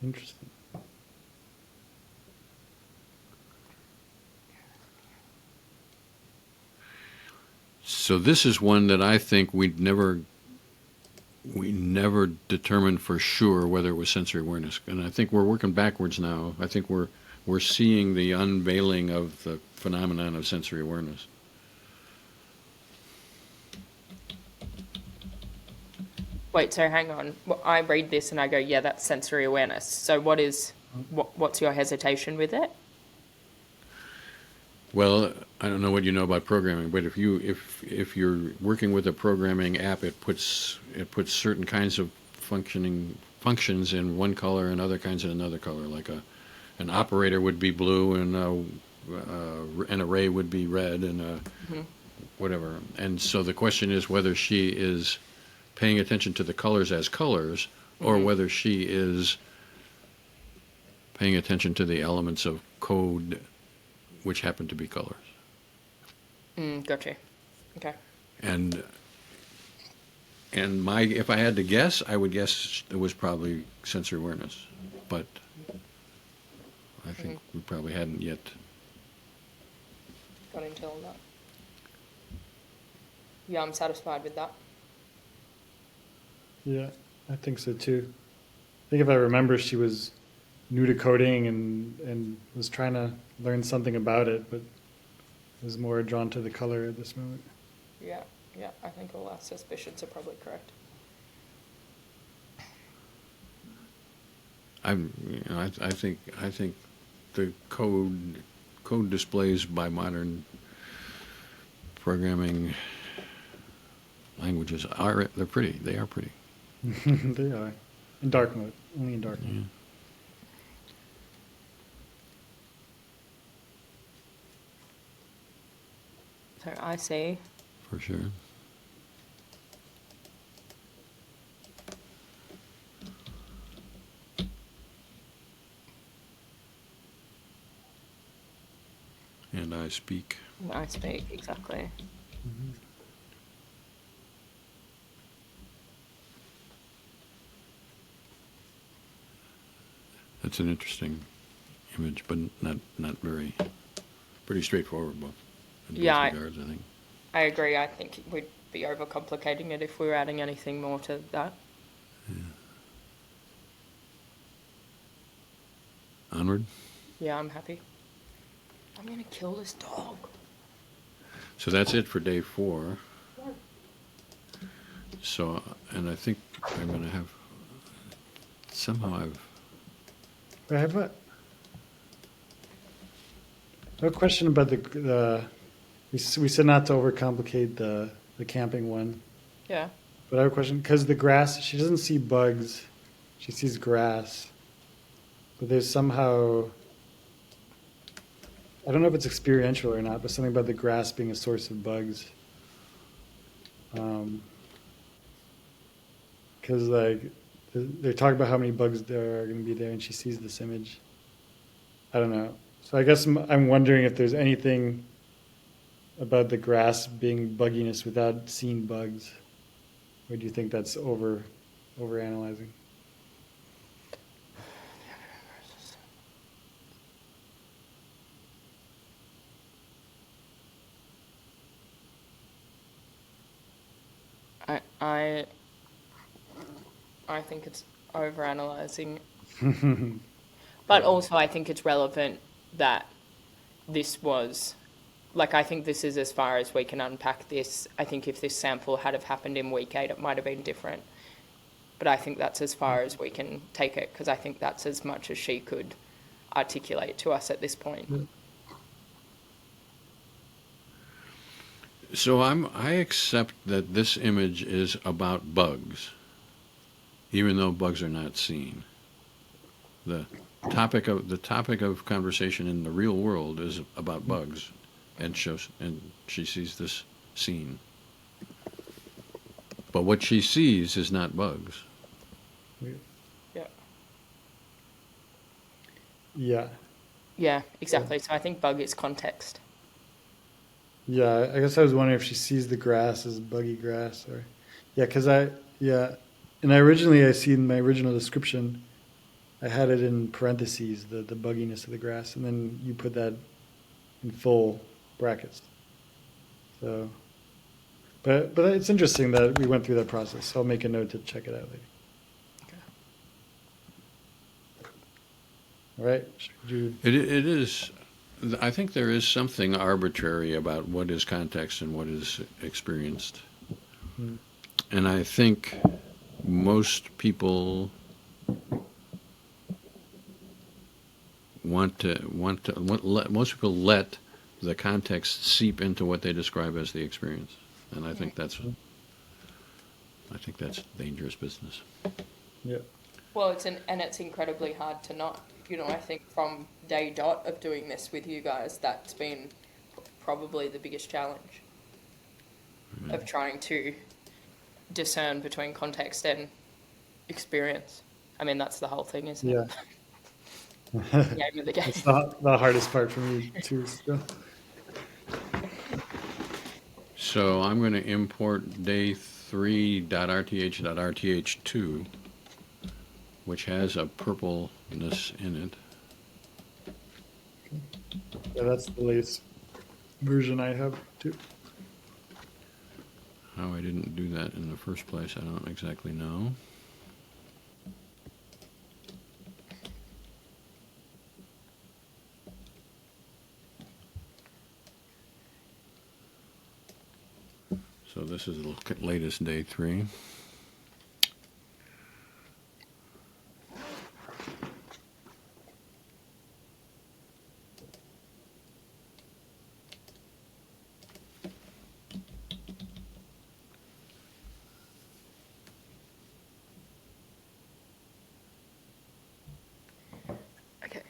Interesting.
So this is one that I think we never determined for sure whether it was sensory awareness, and I think we're working backwards now. I think we're seeing the unveiling of the phenomenon of sensory awareness.
Wait, so hang on. Well, I read this and I go, yeah, that's sensory awareness. So what's your hesitation with it?
Well, I don't know what you know about programming, but if you're working with a programming app, it puts certain kinds of functions in one color and other kinds in another color. Like an operator would be blue, and an array would be red, and whatever. And so the question is whether she is paying attention to the colors as colors, or whether she is paying attention to the elements of code which happen to be colors.
Gotcha. Okay.
And if I had to guess, I would guess it was probably sensory awareness, but I think we probably hadn't yet.
Got into all that. Yeah, I'm satisfied with that.
Yeah, I think so too. I think if I remember, she was new to coding and was trying to learn something about it, but was more drawn to the color at this moment.
Yeah, I think all our suspicions are probably correct.
I think the code displays by modern programming languages they're pretty. They are pretty.
They are. In dark mode. Only in dark mode.
Yeah.
So I see.
For sure. And I speak.
I speak, exactly.
That's an interesting image, but not very, pretty straightforward both. In
Yeah,
both regards, I think.
I agree. I think we'd be overcomplicating it if we were adding anything more to that.
Yeah. Onward.
Yeah, I'm happy. I'm gonna kill this dog.
So that's it for day 4. So, and I think I'm going to have, somehow
I have a question about we said not to overcomplicate the camping one,
Yeah.
but I have a question because the grass, she doesn't see bugs, she sees grass, but there's somehow, I don't know if it's experiential or not, but something about the grass being a source of bugs. Because like they're talking about how many bugs there are going to be there, and she sees this image. I don't know. So I guess I'm wondering if there's anything about the grass being bugginess without seeing bugs? Or do you think that's over analyzing?
I think it's overanalyzing, but also I think it's relevant that this was, like, I think this is as far as we can unpack this. I think if this sample had have happened in week 8, it might have been different. But I think that's as far as we can take it, because I think that's as much as she could articulate to us at this point.
So I accept that this image is about bugs, even though bugs are not seen. The topic of conversation in the real world is about bugs, and she sees this scene. But what she sees is not bugs.
Yeah.
Yeah.
Yeah, exactly. So I think bug is context.
Yeah, I guess I was wondering if she sees the grass as buggy grass, or because and I see in my original description, I had it in parentheses, the bugginess of the grass, and then you put that in full brackets. So, but it's interesting that we went through that process. So I'll make a note to check it out later.
Okay.
All right. Should you...
It is. I think there is something arbitrary about what is context and what is experienced, and I think most people most people let the context seep into what they describe as the experience, and I think that's dangerous business.
Yeah.
Well, it's incredibly hard to not. I think from day dot of doing this with you guys, that's been probably the biggest challenge of trying to discern between context and experience. I mean, that's the whole thing, isn't it? Game of the game.
It's the hardest part for me too.
So I'm going to import day 3.rth.rth2, which has a purpleness in it.
Yeah, that's the latest version I have too.
How I didn't do that in the first place, I don't exactly know. So this is the latest day 3.
Okay.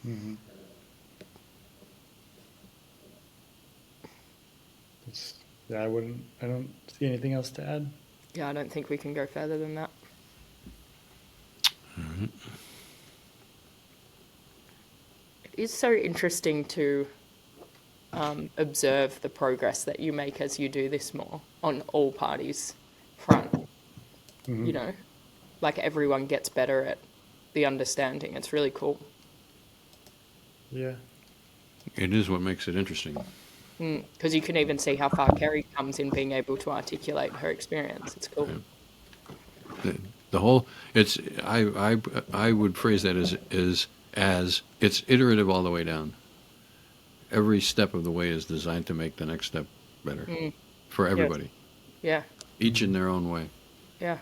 Mm-hmm. I don't see anything else to add.
Yeah, I don't think we can go further than that. It is so interesting to observe the progress that you make as you do this more on all parties' front.
Mm-hmm.
Like everyone gets better at the understanding. It's really cool.
Yeah.
It is what makes it interesting.
Because you can even see how far Kerry comes in being able to articulate her experience. It's cool.
The whole I would phrase that as it's iterative all the way down. Every step of the way is designed to make the next step better for everybody.
Yeah.
Each in their own way.
Yeah.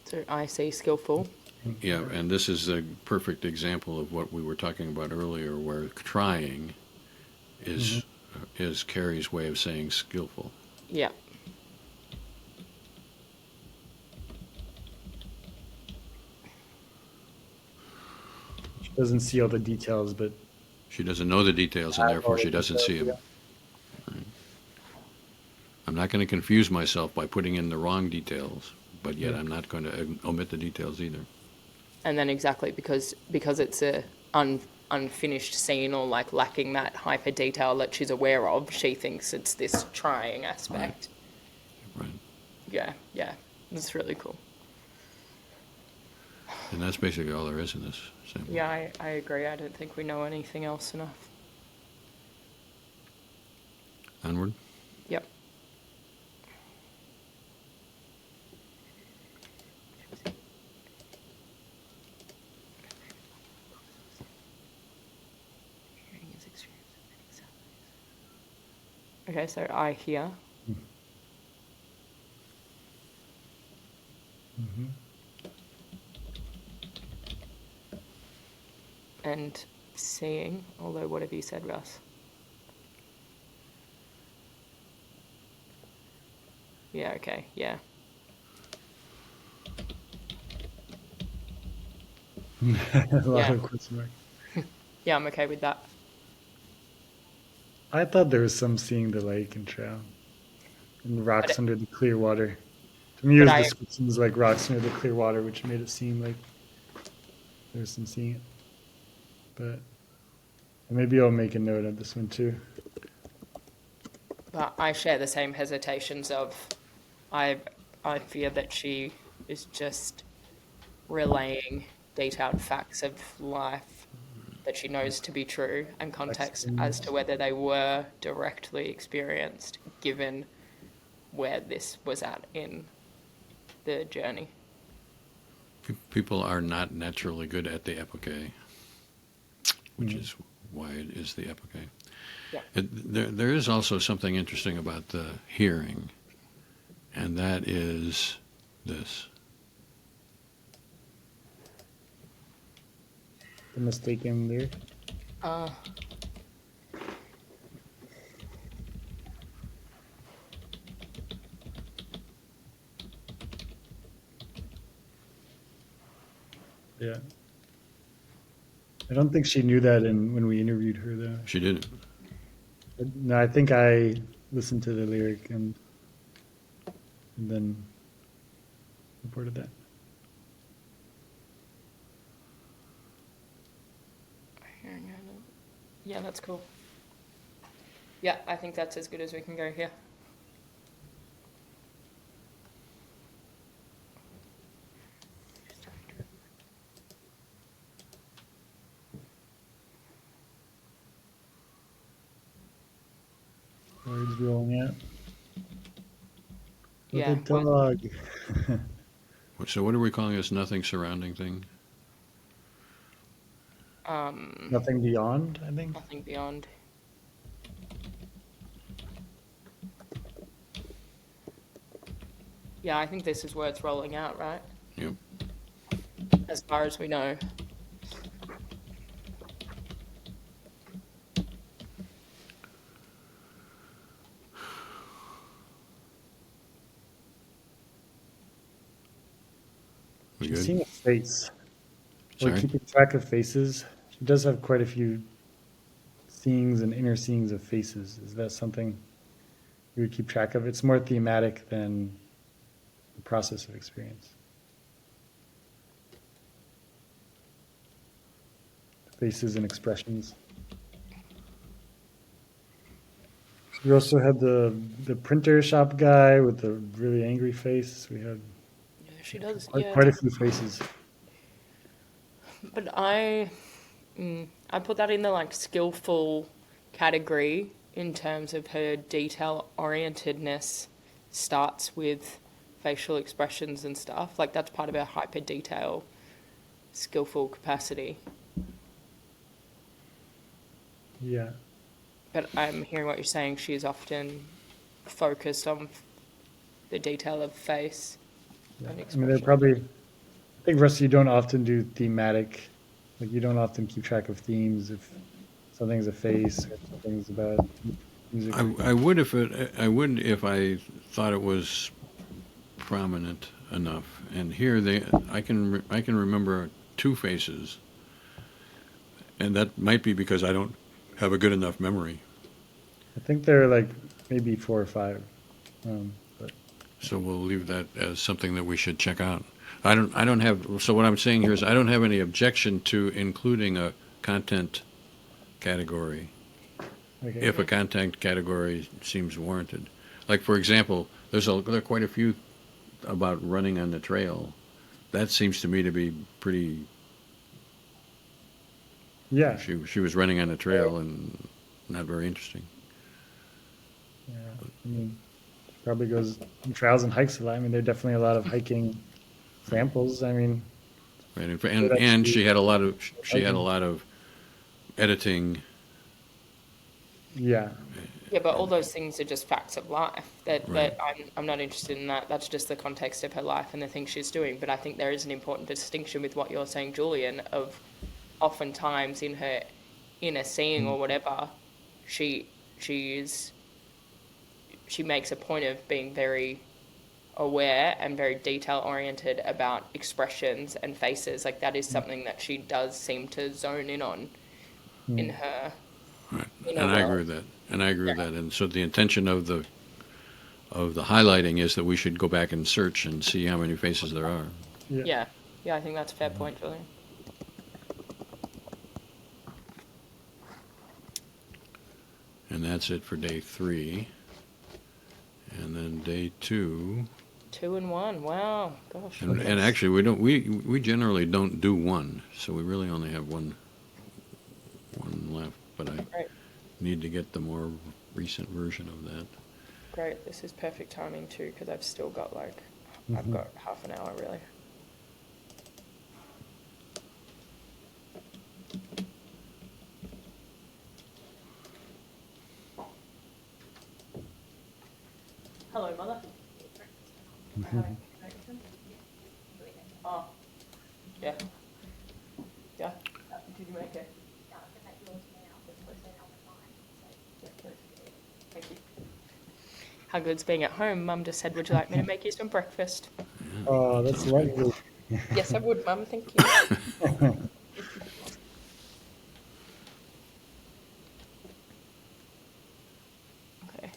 So I see skillful.
Yeah, and this is a perfect example of what we were talking about earlier, where trying is Kerry's way of saying skillful.
Yeah.
She doesn't see all the details, but
She doesn't know the details, and therefore she doesn't see them. I'm not going to confuse myself by putting in the wrong details, but yet I'm not going to omit the details either.
And then exactly because it's a unfinished scene or like lacking that hyper detail that she's aware of, she thinks it's this trying aspect.
Right.
Yeah, that's really cool.
And that's basically all there is in this sample.
Yeah, I agree. I don't think we know anything else enough.
Onward.
Yep. Okay, so I hear.
Mm-hmm.
And seeing, although what have you said, Russ? Yeah, okay, yeah.
A lot
Yeah.
of question marks.
Yeah, I'm okay with that.
I thought there was some seeing the lake and trail and rocks under the clear water. To me,
But
the
I-
description was like rocks under the clear water, which made it seem like there was some seeing it. But maybe I'll make a note of this one too.
But I share the same hesitations of I fear that she is just relaying detailed facts of life that she knows to be true and context as to whether they were directly experienced given where this was at in the journey.
People are not naturally good at the epoche, which is why it is the epoche.
Yeah.
There is also something interesting about the hearing, and that is this.
The mistaken lyric. Yeah. I don't think she knew that when we interviewed her, though.
She didn't.
No, I think I listened to the lyric and then reported that.
Yeah, that's cool. Yeah, I think that's as good as we can go here.
Words rolling out.
Yeah,
The dog.
So what are we calling this nothing surrounding thing?
Nothing beyond, I think.
Nothing beyond. Yeah, I think this is words rolling out, right?
Yep.
As far as we know.
We
She's
good?
seeing a face. We're
Sorry?
keeping track of faces. She does have quite a few seeings and inner seeings of faces. Is that something you would keep track of? It's more thematic than the process of experience. Faces and expressions. We also had the printer shop guy with the really angry face. We had
Yeah, she does.
quite a few faces.
But I put that in the like skillful category in terms of her detail orientedness starts with facial expressions and stuff. Like that's part of her hyper detail skillful capacity.
Yeah.
But I'm hearing what you're saying. She's often focused on the detail of face and
I mean,
expression.
they're probably. I think, Russ, you don't often do thematic. Like, you don't often keep track of themes if something's a face or something's about music.
I would if I thought it was prominent enough. And here I can remember two faces, and that might be because I don't have a good enough memory.
I think there are like maybe 4 or 5. But
So we'll leave that as something that we should check out. I don't have. So what I'm saying here is I don't have any objection to including a content category
okay.
if a content category seems warranted. Like for example, there are quite a few about running on the trail. That seems to me to be pretty.
Yeah.
She was running on the trail and not very interesting.
Yeah. I mean, she probably goes on trails and hikes a lot. I mean, there are definitely a lot of hiking samples. I mean,
Right,
that's
and
the-
she had a lot of editing.
yeah.
Yeah, but all those things are just facts of life. That I'm not interested in that. That's just the context of her life and the things she's doing. But I think there is an important distinction with what you're saying, Julian, of oftentimes in a scene or whatever, she makes a point of being very aware and very detail oriented about expressions and faces. Like that is something that she does seem to zone in on in her.
Right.
In
And
her
I
world.
agree with that. And I agree with that. And so the intention of the highlighting is that we should go back and search and see how many faces there are.
Yeah, I think that's a fair point, Julian.
And that's it for day 3. And then day 2.
2 and 1. Wow, gosh.
And actually, we generally don't do 1, so we really only have one left. But I
Great.
need to get the more recent version of that.
Great. This is perfect timing too, because I've still got I've got half an hour really. Hello, Mother. Oh, yeah. Yeah. Did you make it? Thank you. How good's being at home? Mum just said, would you like me to make you some breakfast?
Oh, that's lovely.
Yes, I would, Mum. Thank you. Okay.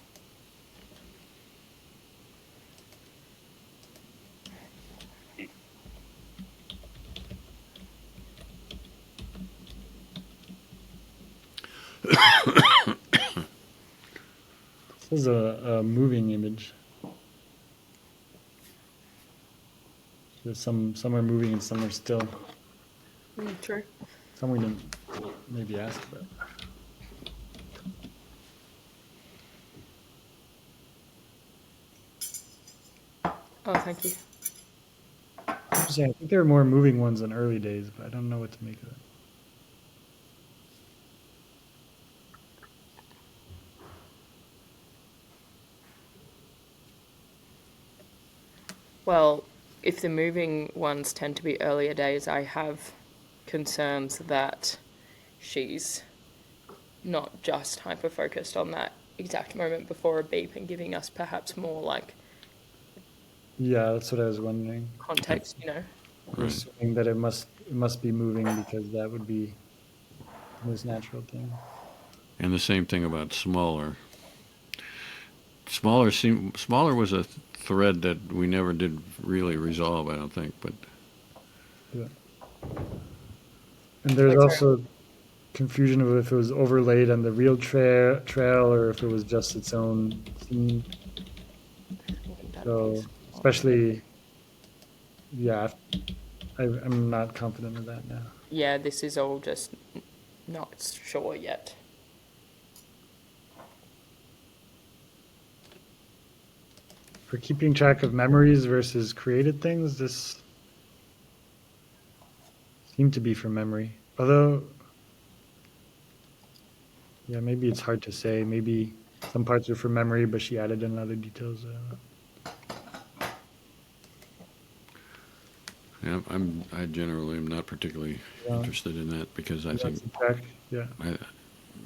This is a moving image. There's some are moving and some are still.
True.
Some we didn't maybe ask about.
Oh, thank you.
Interesting. I think there are more moving ones in early days, but I don't know what to make of it.
Well, if the moving ones tend to be earlier days, I have concerns that she's not just hyper-focused on that exact moment before a beep and giving us perhaps more like
Yeah, that's what I was wondering.
context, you know?
We're assuming that it must be moving because that would be the most natural thing.
And the same thing about smaller. Smaller was a thread that we never did really resolve, I don't think. But
Yeah. And there's also confusion of if it was overlaid on the real trail or if it was just its own scene. So, especially, yeah, I'm not confident of that now.
Yeah, this is all just not sure yet.
For keeping track of memories versus created things, this seemed to be from memory. Although, yeah, maybe it's hard to say. Maybe some parts are from memory, but she added in other details. I don't know.
yeah, I generally am not particularly
Yeah.
interested in that because I
Lots
think
of track, yeah.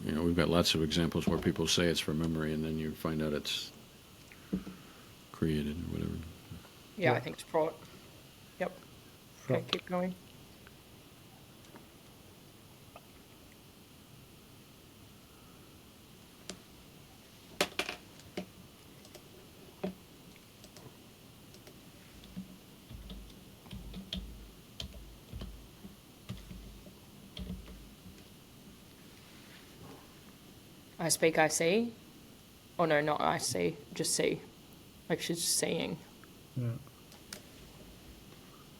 we've got lots of examples where people say it's from memory, and then you find out it's created or whatever.
Yeah,
Yeah.
I think it's fraught. Yep. Okay, keep going. I speak, I see. Oh no, not I see, just see. Like she's just seeing.
Yeah.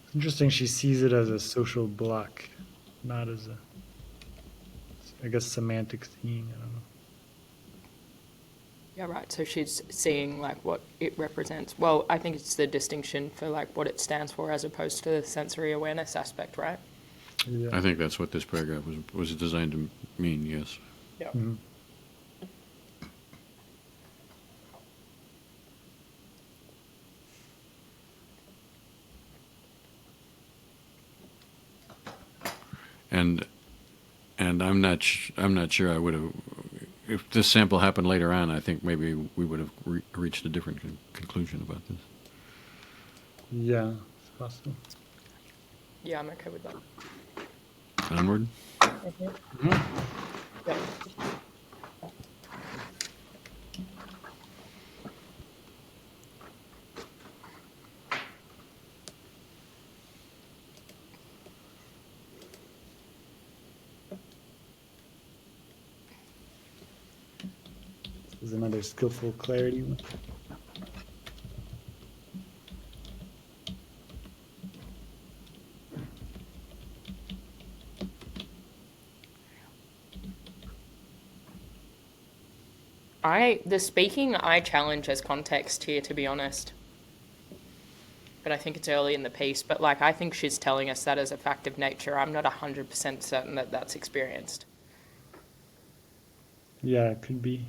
It's interesting. She sees it as a social block, not as a, I guess, semantic thing. I don't know.
Yeah, right. So she's seeing like what it represents. Well, I think it's the distinction for like what it stands for as opposed to the sensory awareness aspect, right?
Yeah.
I think that's what this paragraph was designed to mean, yes.
Yeah.
Mhm.
And I'm not sure I would have, if this sample happened later on, I think maybe we would have reached a different conclusion about this.
Yeah, it's possible.
Yeah, I'm okay with that.
Onward?
Yep.
This is another skillful clarity one.
The speaking I challenge as context here, to be honest. But I think it's early in the piece. But like, I think she's telling us that as a fact of nature. I'm not 100% certain that that's experienced.
Yeah, it could be.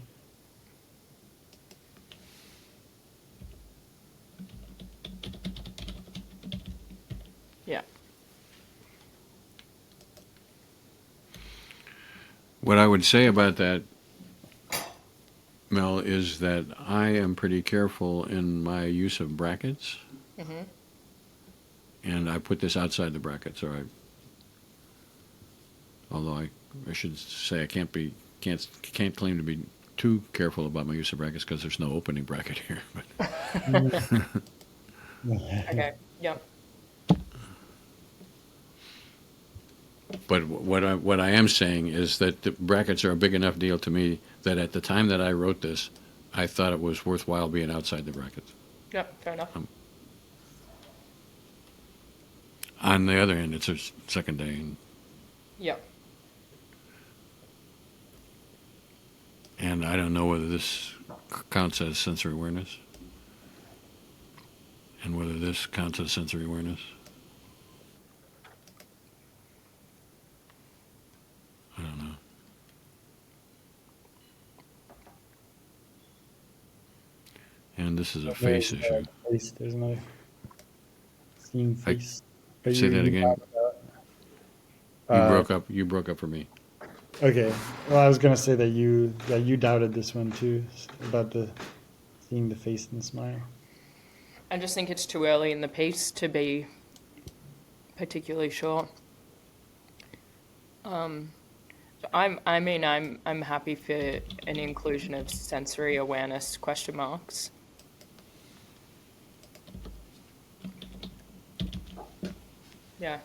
Yeah.
What I would say about that, Mel, is that I am pretty careful in my use of brackets.
Mm-hmm.
And I put this outside the brackets, although I should say I can't claim to be too careful about my use of brackets because there's no opening bracket here.
Okay. Yep.
But what I am saying is that the brackets are a big enough deal to me that at the time that I wrote this, I thought it was worthwhile being outside the brackets.
Yep. Fair enough.
On the other hand, it's a second day,
Yep.
and I don't know whether this counts as sensory awareness, and whether this counts as sensory awareness. I don't know. And this is a face issue.
Face. There's another seeing face. But
Say that again. You broke up for me.
Okay. Well, I was gonna say that you doubted this one too about the seeing the face and the smile.
I just think it's too early in the piece to be particularly sure. I'm happy for an inclusion of sensory awareness question marks. Yeah.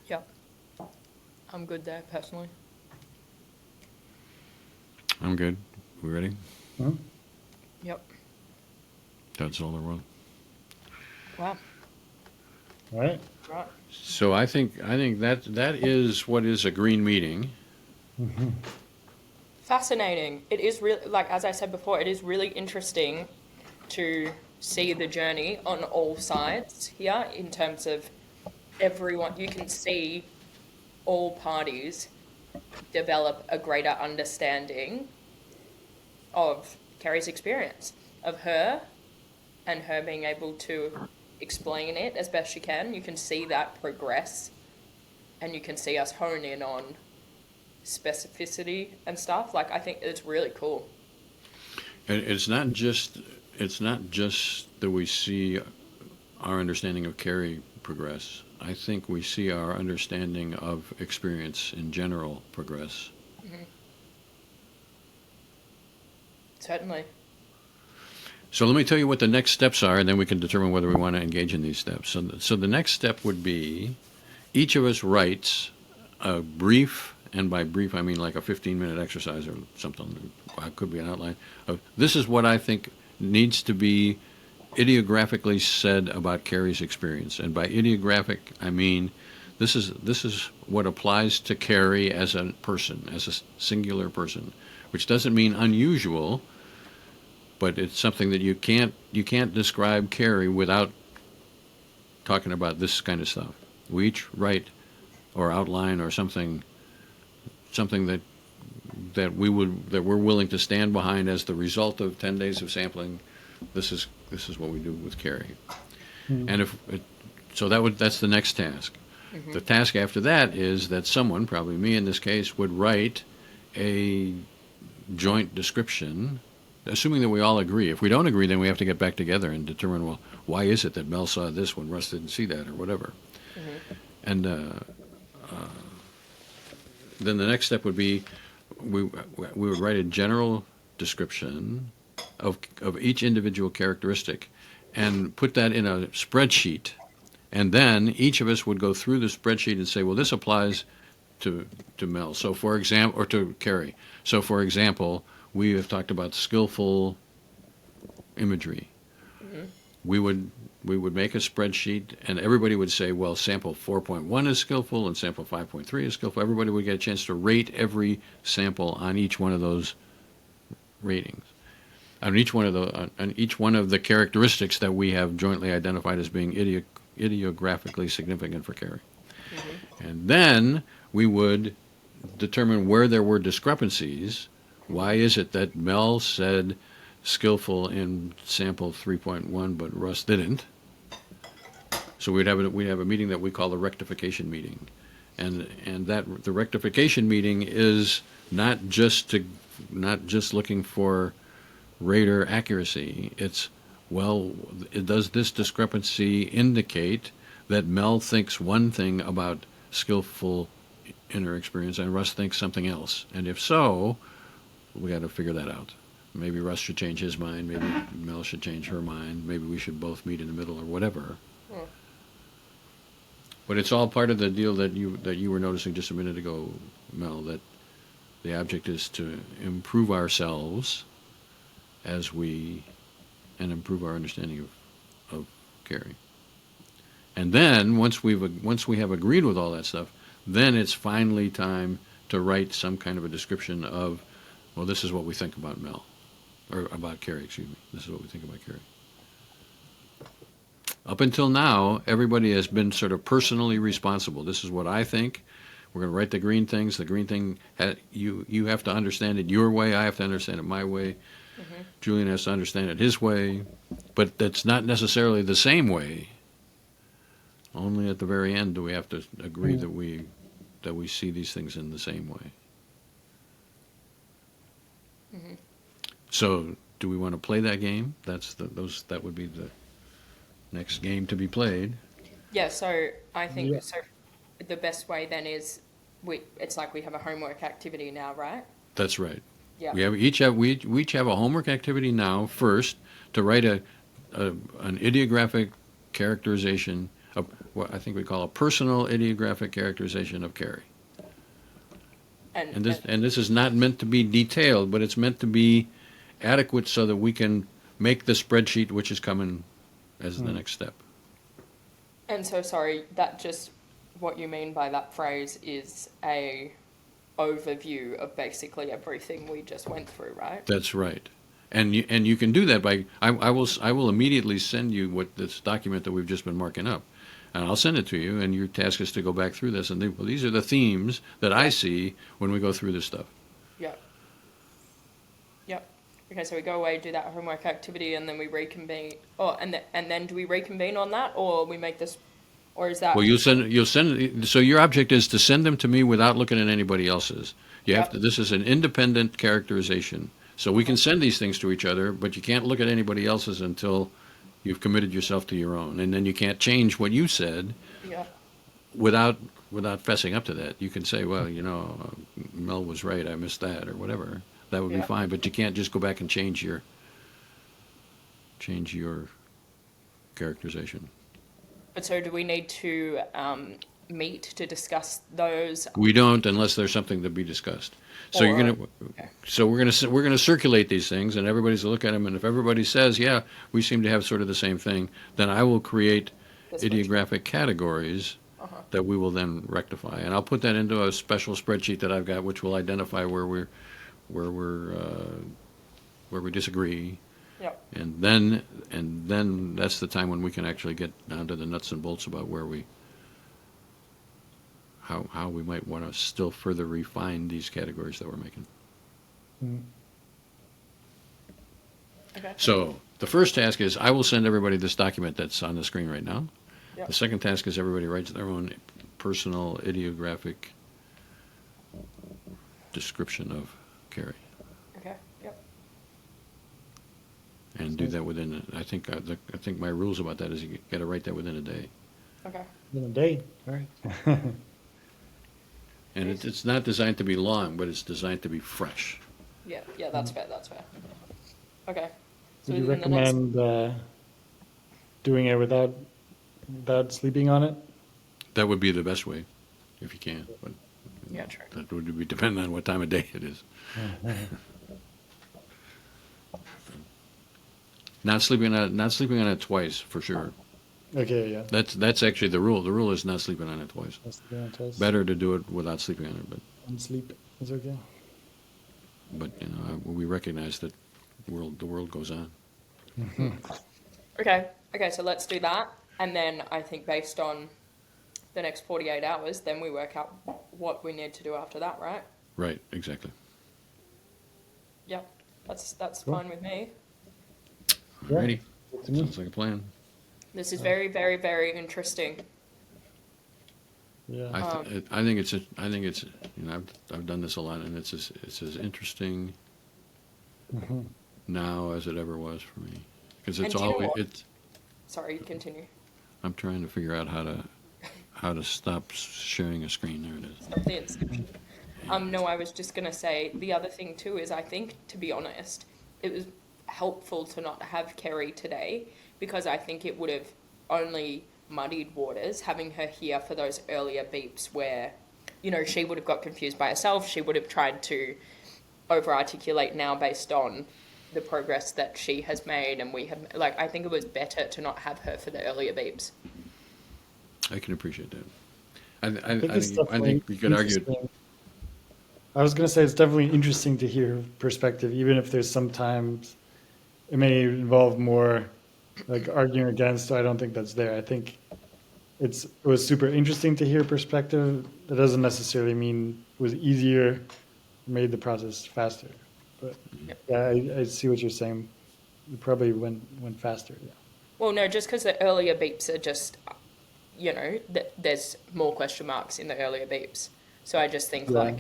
Yep. I'm good there personally.
I'm good. We ready?
Huh?
Yep.
That's all there was.
Wow.
All right.
Right.
So I think that is what is a green meeting.
Fascinating. It is really, like, as I said before, it is really interesting to see the journey on all sides here in terms of everyone. You can see all parties develop a greater understanding of Kerry's experience, of her, and her being able to explain it as best she can. You can see that progress and you can see us hone in on specificity and stuff. Like, I think it's really cool.
And it's not just that we see our understanding of Kerry progress. I think we see our understanding of experience in general progress.
Certainly.
So let me tell you what the next steps are, and then we can determine whether we want to engage in these steps. So the next step would be each of us writes a brief, and by brief I mean like a 15-minute exercise or something. It could be an outline of this is what I think needs to be ideographically said about Kerry's experience. And by ideographic, I mean this is what applies to Kerry as a person, as a singular person, which doesn't mean unusual, but it's something that you can't describe Kerry without talking about this kind of stuff. We each write or outline or something that we're willing to stand behind as the result of 10 days of sampling. This is what we do with Kerry. And that's the next task. The task after that is that someone, probably me in this case, would write a joint description, assuming that we all agree. If we don't agree, then we have to get back together and determine, well, why is it that Mel saw this when Russ didn't see that, or whatever. And then the next step would be we would write a general description of each individual characteristic and put that in a spreadsheet. And then each of us would go through the spreadsheet and say, well, this applies to Mel. So for example, or to Kerry. So for example, we have talked about skillful imagery. We would make a spreadsheet, and everybody would say, well, sample 4.1 is skillful and sample 5.3 is skillful. Everybody would get a chance to rate every sample on each one of those ratings, on each one of the characteristics that we have jointly identified as being ideographically significant for Kerry. And then we would determine where there were discrepancies. Why is it that Mel said skillful in sample 3.1 but Russ didn't? So we'd have a meeting that we call the rectification meeting, and that the rectification meeting is not just looking for rater accuracy. It's, well, does this discrepancy indicate that Mel thinks one thing about skillful inner experience and Russ thinks something else? And if so, we got to figure that out. Maybe Russ should change his mind. Maybe Mel should change her mind. Maybe we should both meet in the middle or whatever. But it's all part of the deal that you were noticing just a minute ago, Mel, that the object is to improve ourselves and improve our understanding of Kerry. And then once we have agreed with all that stuff, then it's finally time to write some kind of a description of, well, this is what we think about Mel, or about Kerry, excuse me. This is what we think about Kerry. Up until now, everybody has been sort of personally responsible. This is what I think. We're going to write the green things. The green thing, you have to understand it your way. I have to understand it my way. Julian has to understand it his way. But that's not necessarily the same way. Only at the very end do we have to agree that we see these things in the same way. So, do we want to play that game? That would be the next game to be played.
Yeah, so I think so the best way then is it's like we have a homework activity now, right?
That's right.
Yeah.
We each have a homework activity now first to write an ideographic characterization of what I think we call a personal ideographic characterization of Kerry. And this is not meant to be detailed, but it's meant to be adequate so that we can make the spreadsheet, which is coming as the next step.
And so, sorry, that just what you mean by that phrase is a overview of basically everything we just went through, right?
That's right. And you can do that by I will immediately send you this document that we've just been marking up, and I'll send it to you. And your task is to go back through this and think, well, these are the themes that I see when we go through this stuff.
Yep. Okay, so we go away, do that homework activity, and then we reconvene. Oh, and then do we reconvene on that, or we make this, Or is that?
Well, you'll send, so your object is to send them to me without looking at anybody else's. You have
Yep.
to, this is an independent characterization. So we can send these things to each other, but you can't look at anybody else's until you've committed yourself to your own. And then you can't change what you said
Yeah.
without fessing up to that. You can say, well, Mel was right, I missed that, or whatever. That would be
Yeah.
fine, but you can't just go back and change your characterization.
But so do we need to meet to discuss those?
We don't unless there's something to be discussed. So
Or-
you're gonna,
okay.
so we're gonna circulate these things, and everybody's to look at them. And if everybody says, "Yeah, we seem to have sort of the same thing," then I will create
This
ideographic categories that we will then rectify, and I'll put that into a special spreadsheet that I've got, which will identify where we disagree,
Yep.
and then that's the time when we can actually get down to the nuts and bolts about how we might want to still further refine these categories that we're making.
Okay.
So the first task is I will send everybody this document that's on the screen right now.
Yep.
The second task is everybody writes their own personal ideographic description of Kerry,
Okay. Yep.
and do that within. I think my rules about that is you got to write that within a day,
Okay.
In a day. All right.
and it's not designed to be long, but it's designed to be fresh.
Yeah. Yeah. That's fair. That's fair. Okay. So
Would you
in the next-
recommend doing it without sleeping on it?
That would be the best way, if you can. But
Yeah. True.
that would be dependent on what time of day it is. Not sleeping on it twice for sure.
Okay, yeah.
That's actually the rule. The rule is not sleeping on it twice.
That's the one twice.
Better to do it without sleeping on it,
And sleep is okay.
but we recognize that the world goes on.
Okay. Okay. So let's do that, and then I think based on the next 48 hours, then we work out what we need to do after that, right?
Right, exactly.
Yep. That's
Cool.
fine with me.
Yeah.
Alrighty,
Good to me.
sounds like a plan.
This is very, very, very interesting.
Yeah.
I think it's I've done this a lot, and it's as interesting now as it ever was for me, because it's
And do you know
always
what? Sorry, continue.
I'm trying to figure out how to stop sharing a screen. There it is.
Stop the Inception. No, I was just gonna say the other thing too is I think, to be honest, it was helpful to not have Kerry today because I think it would have only muddied waters having her here for those earlier beeps where, she would have got confused by herself. She would have tried to over-articulate now based on the progress that she has made, and we have I think it was better to not have her for the earlier beeps.
I can appreciate that.
I think it's
I think you could argue.
interesting. I was going to say it's definitely interesting to hear her perspective, even if there's sometimes it may involve more like arguing against. I don't think that's there. I think it was super interesting to hear perspective. That doesn't necessarily mean it was easier, made the process faster. But yeah, I see what you're saying. It probably went faster. Yeah.
Well, no, just because the earlier beeps are just, there's more question marks in the earlier beeps. So I just think
Yeah.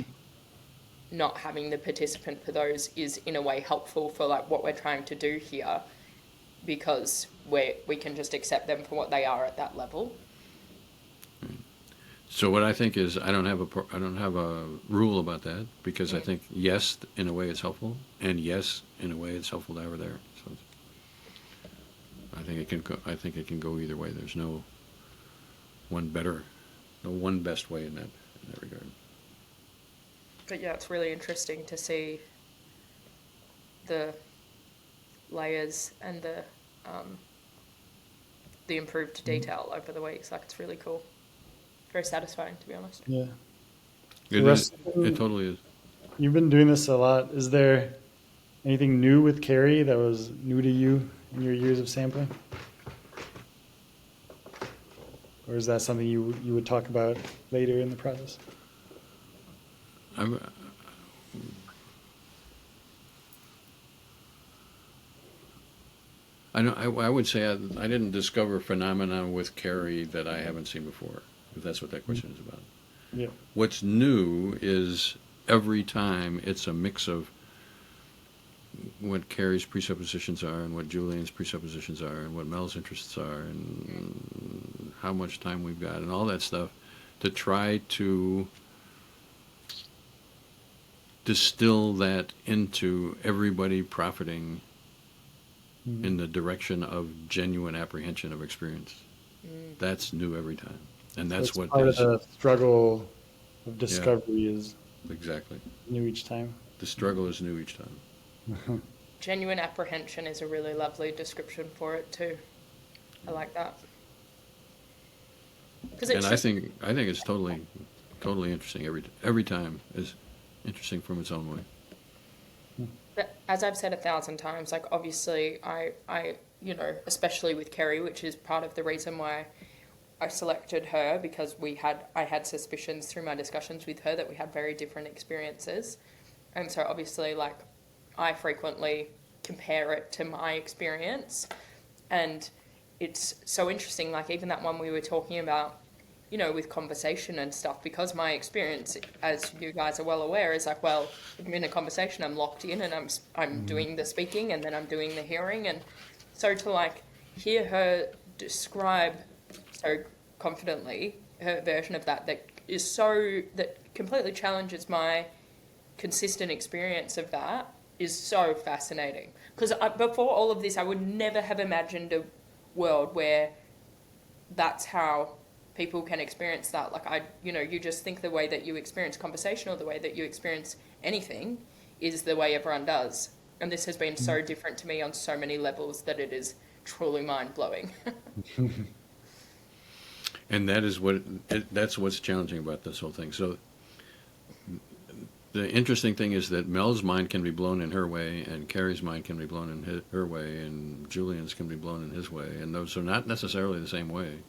not having the participant for those is in a way helpful for what we're trying to do here, because we can just accept them for what they are at that level.
So what I think is I don't have a rule about that, because I think yes, in a way it's helpful, and yes, in a way it's helpful to have her there. So I think it can go either way. There's no one best way in that regard.
But yeah, it's really interesting to see the layers and the improved detail over the weeks. It's really cool. Very satisfying, to be honest.
Yeah.
It
Russ,
is. It totally is.
You've been doing this a lot. Is there anything new with Kerry that was new to you in your years of sampling? Or is that something you would talk about later in the process?
I know. I would say I didn't discover phenomena with Kerry that I haven't seen before. If that's what that question is about.
Yeah.
What's new is every time it's a mix of what Kerry's presuppositions are and what Julian's presuppositions are and what Mel's interests are and how much time we've got and all that stuff to try to distill that into everybody profiting in the direction of genuine apprehension of experience. That's new every time. And that's what
part
is
of the struggle of discovery is
exactly.
new each time.
The struggle is new each time.
Genuine apprehension is a really lovely description for it too. I like that. Because
And I think it's totally interesting every time is interesting from its own way.
But as I've said 1,000 times, like obviously I especially with Kerry, which is part of the reason why I selected her, because I had suspicions through my discussions with her that we had very different experiences. And so obviously like I frequently compare it to my experience, and it's so interesting, like even that one we were talking about, with conversation and stuff, because my experience, as you guys are well aware, is like, well, if I'm in a conversation, I'm locked in and I'm doing the speaking and then I'm doing the hearing. And so to like hear her describe so confidently her version of that that completely challenges my consistent experience of that is so fascinating. Because before all of this, I would never have imagined a world where that's how people can experience that. Like you just think the way that you experience conversation or the way that you experience anything is the way everyone does. And this has been so different to me on so many levels that it is truly mind-blowing.
And that is that's what's challenging about this whole thing. So the interesting thing is that Mel's mind can be blown in her way, and Kerry's mind can be blown in her way, and Julian's can be blown in his way, and those are not necessarily the same way.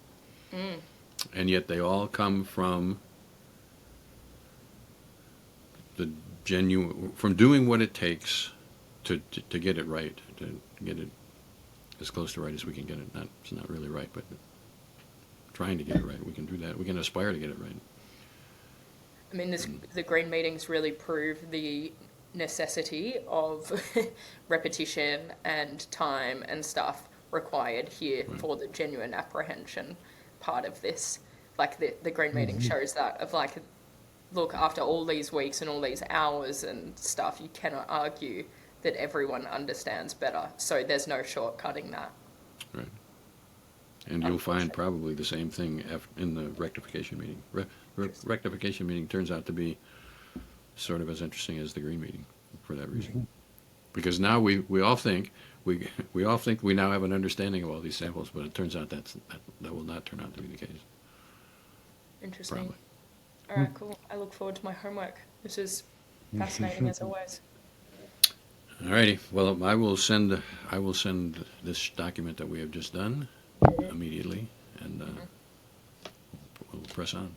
And yet they all come from from doing what it takes to get it right, to get it as close to right as we can get it. It's not really right, but trying to get it right. We can do that. We can aspire to get it right.
I mean, the green meetings really prove the necessity of repetition and time and stuff required here for the genuine apprehension part of this. Like the green meeting shows that, of like, look, after all these weeks and all these hours and stuff, you cannot argue that everyone understands better. So there's no shortcutting that.
Right. And you'll find probably the same thing in the rectification meeting. Rectification meeting turns out to be sort of as interesting as the green meeting for that reason. Because now we all think we now have an understanding of all these samples, but it turns out that will not turn out to be the case.
Interesting.
Probably.
All right, cool. I look forward to my homework. This is fascinating as always.
All righty. Well, I will send this document that we have just done immediately, and we'll press on.